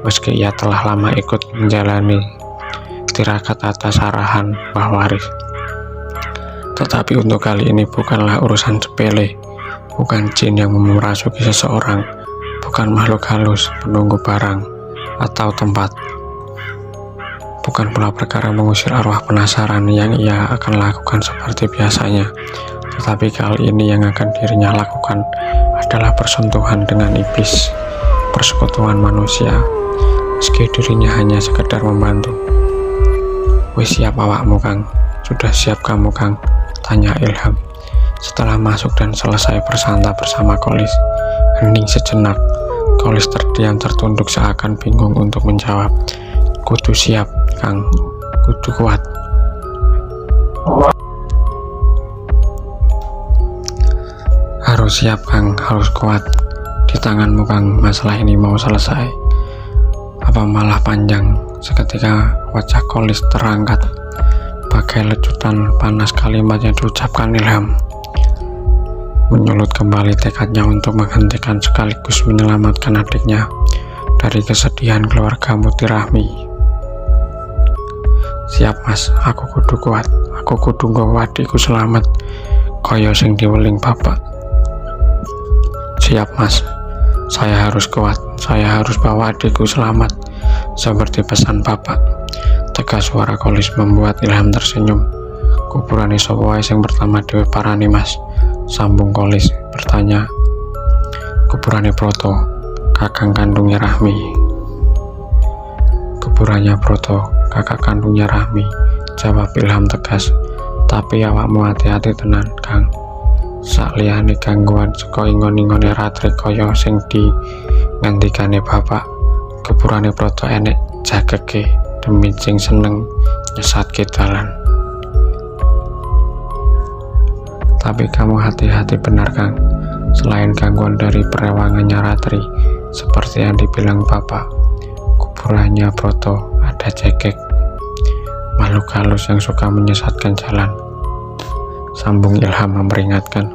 meski ia telah lama ikut menjalani tirakat atas arahan Mbah Waris. Tetapi untuk kali ini bukanlah urusan sepele, bukan jin yang merasuki seseorang, bukan makhluk halus penunggu barang atau tempat, bukan pula perkara mengusir arwah penasaran yang ia akan lakukan seperti biasanya. Tetapi kali ini yang akan dirinya lakukan adalah bersentuhan dengan iblis, persekutuan manusia, meski dirinya hanya sekedar membantu. Wis siap awakmu Kang? Sudah siap kamu Kang? Tanya Ilham setelah masuk dan selesai bersantai bersama Kolis. Hening sejenak, Kolis terdiam tertunduk seakan bingung untuk menjawab. Kudu siap Kang, kudu kuat. Harus siap Kang, harus kuat. Di tanganmu Kang, masalah ini mau selesai. Apa malah panjang? Seketika wajah Kolis terangkat bagai lecutan panas kalimat yang diucapkan Ilham. Menyulut kembali tekadnya untuk menghentikan sekaligus menyelamatkan adiknya dari kesedihan keluarga Mutirahmi. Siap Mas, aku kudu kuat. Aku kudu nggawa adikku selamat kaya sing diweling bapak. Siap Mas, saya harus kuat. Saya harus bawa adikku selamat seperti pesan bapak. Tegas suara Kolis membuat Ilham tersenyum. Kuburane sapa wae sing pertama dhewe parani Mas? Sambung Kolis bertanya. Kuburane Broto, kakang kandungnya Rahmi. Kuburannya Broto, kakak kandungnya Rahmi, jawab Ilham tegas. Tapi awakmu hati-hati tenan Kang. Sakliyane gangguan saka ingon-ingone ratri kaya sing dingendikane bapak, kuburane Broto enek jageke demi sing seneng nyesatke dalan. Tapi kamu hati-hati benar Kang. Selain gangguan dari perewangannya ratri seperti yang dibilang bapak, kuburannya Broto ada cekek. makhluk halus yang suka menyesatkan jalan. Sambung Ilham memperingatkan.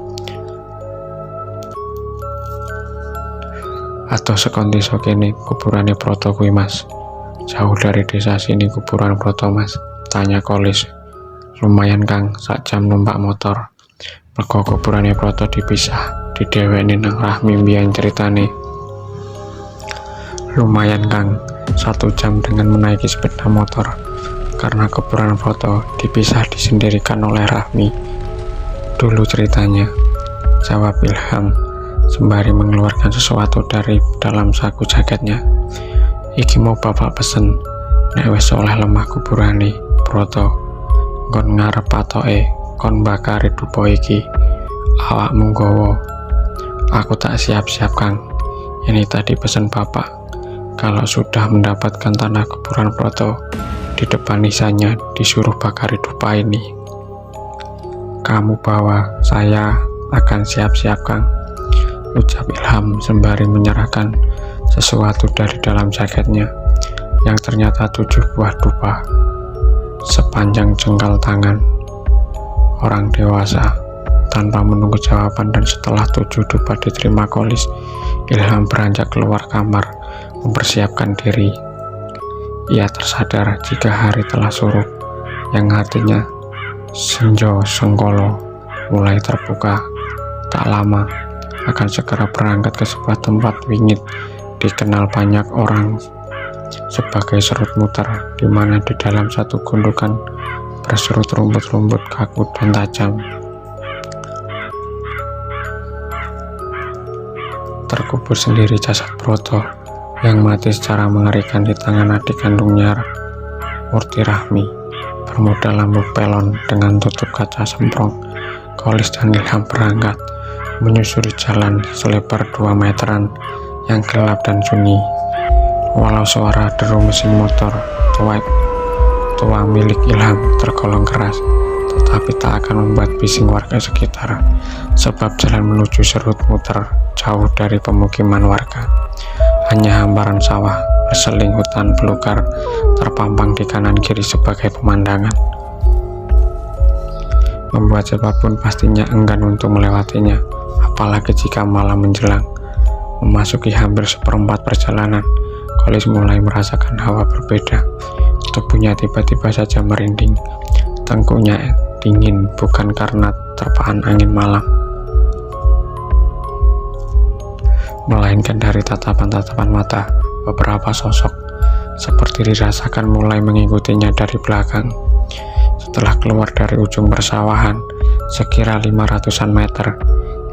Atau sekonti sokene kuburane Proto kuwi Mas. Jauh dari desa sini kuburan Proto Mas, tanya Kolis. Lumayan Kang, sak jam numpak motor. Mergo kuburane Proto dipisah, didewekne nang Rahmi mbiyen ceritane. Lumayan Kang, 1 jam dengan menaiki sepeda motor. Karena kuburan Proto dipisah disendirikan oleh Rahmi. Dulu ceritanya, jawab Ilham sembari mengeluarkan sesuatu dari dalam saku jaketnya. Iki mau bapak pesen, nek wis oleh lemah kuburane Proto, kon ngarep patoke, kon bakari dupa iki, awakmu nggawa. Aku tak siap-siap Kang, ini tadi pesan bapak, kalau sudah mendapatkan tanah kuburan Proto, di depan nisannya disuruh bakari dupa ini. Kamu bawa, saya akan siap-siap Kang, ucap Ilham sembari menyerahkan sesuatu dari dalam jaketnya, yang ternyata 7 buah dupa sepanjang jengkal tangan orang dewasa. Tanpa menunggu jawaban dan setelah 7 dupa diterima Kolis, Ilham beranjak keluar kamar mempersiapkan diri. Ia tersadar jika hari telah surut, yang artinya senja sengkolo mulai terbuka. Tak lama akan segera berangkat ke sebuah tempat wingit dikenal banyak orang sebagai serut muter, di mana di dalam satu gundukan berserut rumput-rumput kaku dan tajam. Terkubur sendiri jasad Proto yang mati secara mengerikan di tangan adik kandungnya, Murti Rahmi. Bermodal lampu pelon dengan tutup kaca semprong, Kolis dan Ilham berangkat menyusuri jalan selebar 2 meteran yang gelap dan sunyi. Walau suara deru mesin motor tua milik Ilham tergolong keras, tetapi tak akan membuat bising warga sekitar, sebab jalan menuju serut muter jauh dari pemukiman warga. Hanya hamparan sawah berseling hutan belukar terpampang di kanan kiri sebagai pemandangan, membuat siapapun pastinya enggan untuk melewatinya, apalagi jika malam menjelang. Memasuki hampir seperempat perjalanan, Kolis mulai merasakan hawa berbeda. Tubuhnya tiba-tiba saja merinding, tengkuknya dingin bukan karena terpaan angin malam, melainkan dari tatapan-tatapan mata beberapa sosok seperti dirasakan mulai mengikutinya dari belakang. Setelah keluar dari ujung persawahan sekira 500-an meter,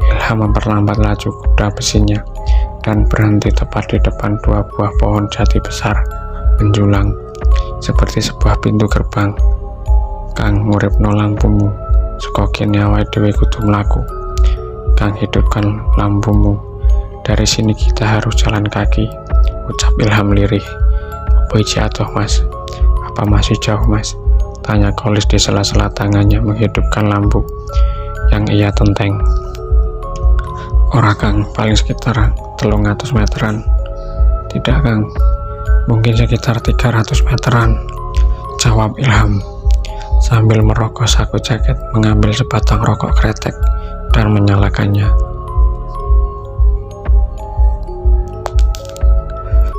Ilham memperlambat laju kuda besinya dan berhenti tepat di depan 2 buah pohon jati besar menjulang seperti sebuah pintu gerbang. Kang nguripno lampumu, saka kene awake dhewe kudu mlaku. Kang hidupkan lampumu, dari sini kita harus jalan kaki, ucap Ilham lirih. Apa jatuh Mas? Apa masih jauh Mas? Tanya Kolis di sela-sela tangannya menghidupkan lampu yang ia tenteng. Ora Kang, paling sekitar 300 meteran. Tidak Kang, mungkin sekitar 300 meteran, jawab Ilham sambil merogoh saku jaket, mengambil sebatang rokok kretek dan menyalakannya.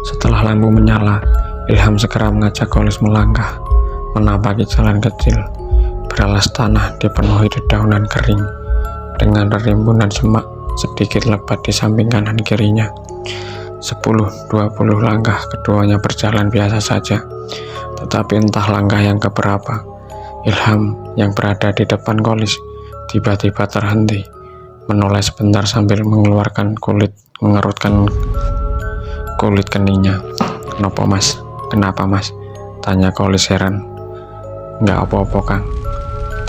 Setelah lampu menyala, Ilham segera mengajak Kolis melangkah menapaki jalan kecil beralas tanah dipenuhi dedaunan kering dengan rimbunan semak sedikit lebat di samping kanan kirinya. 10-20 langkah keduanya berjalan biasa saja, tetapi entah langkah yang keberapa, Ilham yang berada di depan Kolis tiba-tiba terhenti, menoleh sebentar sambil mengerutkan kulit keningnya. Kenapa mas? Tanya Kolis heran. Nggak apa-apa Kang.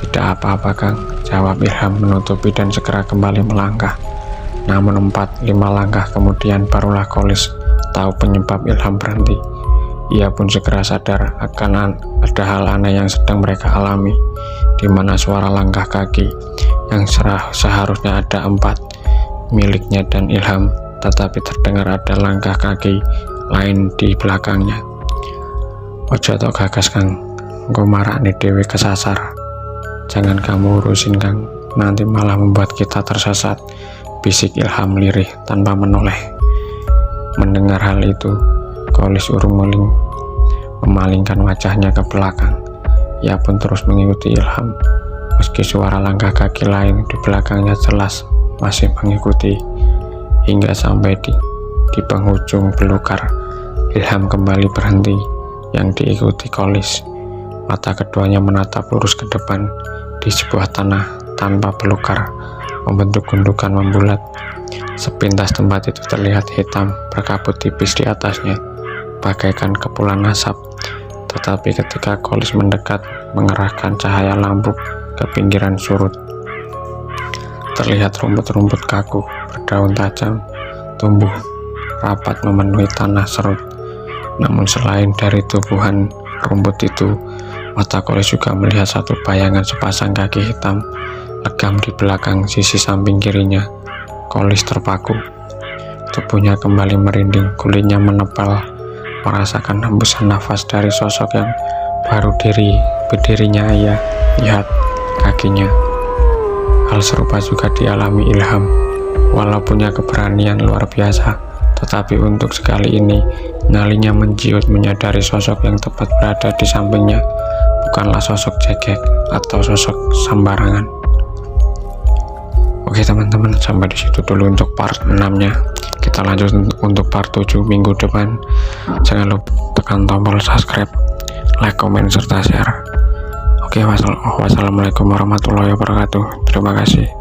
Tidak apa-apa Kang, jawab Ilham menutupi dan segera kembali melangkah. Namun 4-5 langkah kemudian barulah Kolis tahu penyebab Ilham berhenti. Ia pun segera sadar akan ada hal aneh yang sedang mereka alami, di mana suara langkah kaki yang seharusnya ada 4 miliknya dan Ilham, tetapi terdengar ada langkah kaki lain di belakangnya. Ojo tok gagas Kang, engko marakne dhewe kesasar. Jangan kamu urusin Kang, nanti malah membuat kita tersesat, bisik Ilham lirih tanpa menoleh. Mendengar hal itu, Kolis urung-uling memalingkan wajahnya ke belakang. Ia pun terus mengikuti Ilham, meski suara langkah kaki lain di belakangnya jelas masih mengikuti. Hingga sampai di penghujung belukar, Ilham kembali berhenti, yang diikuti Kolis. Mata keduanya menatap lurus ke depan di sebuah tanah tanpa belukar, membentuk gundukan membulat. Sepintas tempat itu terlihat hitam berkabut tipis di atasnya, bagaikan kepulan asap. Tetapi ketika Kolis mendekat mengerahkan cahaya lampu ke pinggiran surut, terlihat rumput-rumput kaku berdaun tajam tumbuh rapat memenuhi tanah serut. Namun selain dari tumbuhan rumput itu, mata Kolis juga melihat satu bayangan sepasang kaki hitam legam di belakang sisi samping kirinya. Kolis terpaku, tubuhnya kembali merinding, kulitnya menebal, merasakan hembusan nafas dari sosok yang baru berdirinya ia lihat, kakinya. Hal serupa juga dialami Ilham. Walau punya keberanian luar biasa, tetapi untuk sekali ini nyalinya menjiut menyadari sosok yang tepat berada di sampingnya bukanlah sosok cekek atau sosok sembarangan. Oke teman-teman, sampai di situ dulu untuk part 6-nya. Kita lanjut untuk part 7 minggu depan. Jangan lupa tekan tombol subscribe, like, komen, serta share. Oke, wassalamualaikum warahmatullahi wabarakatuh. Terima kasih.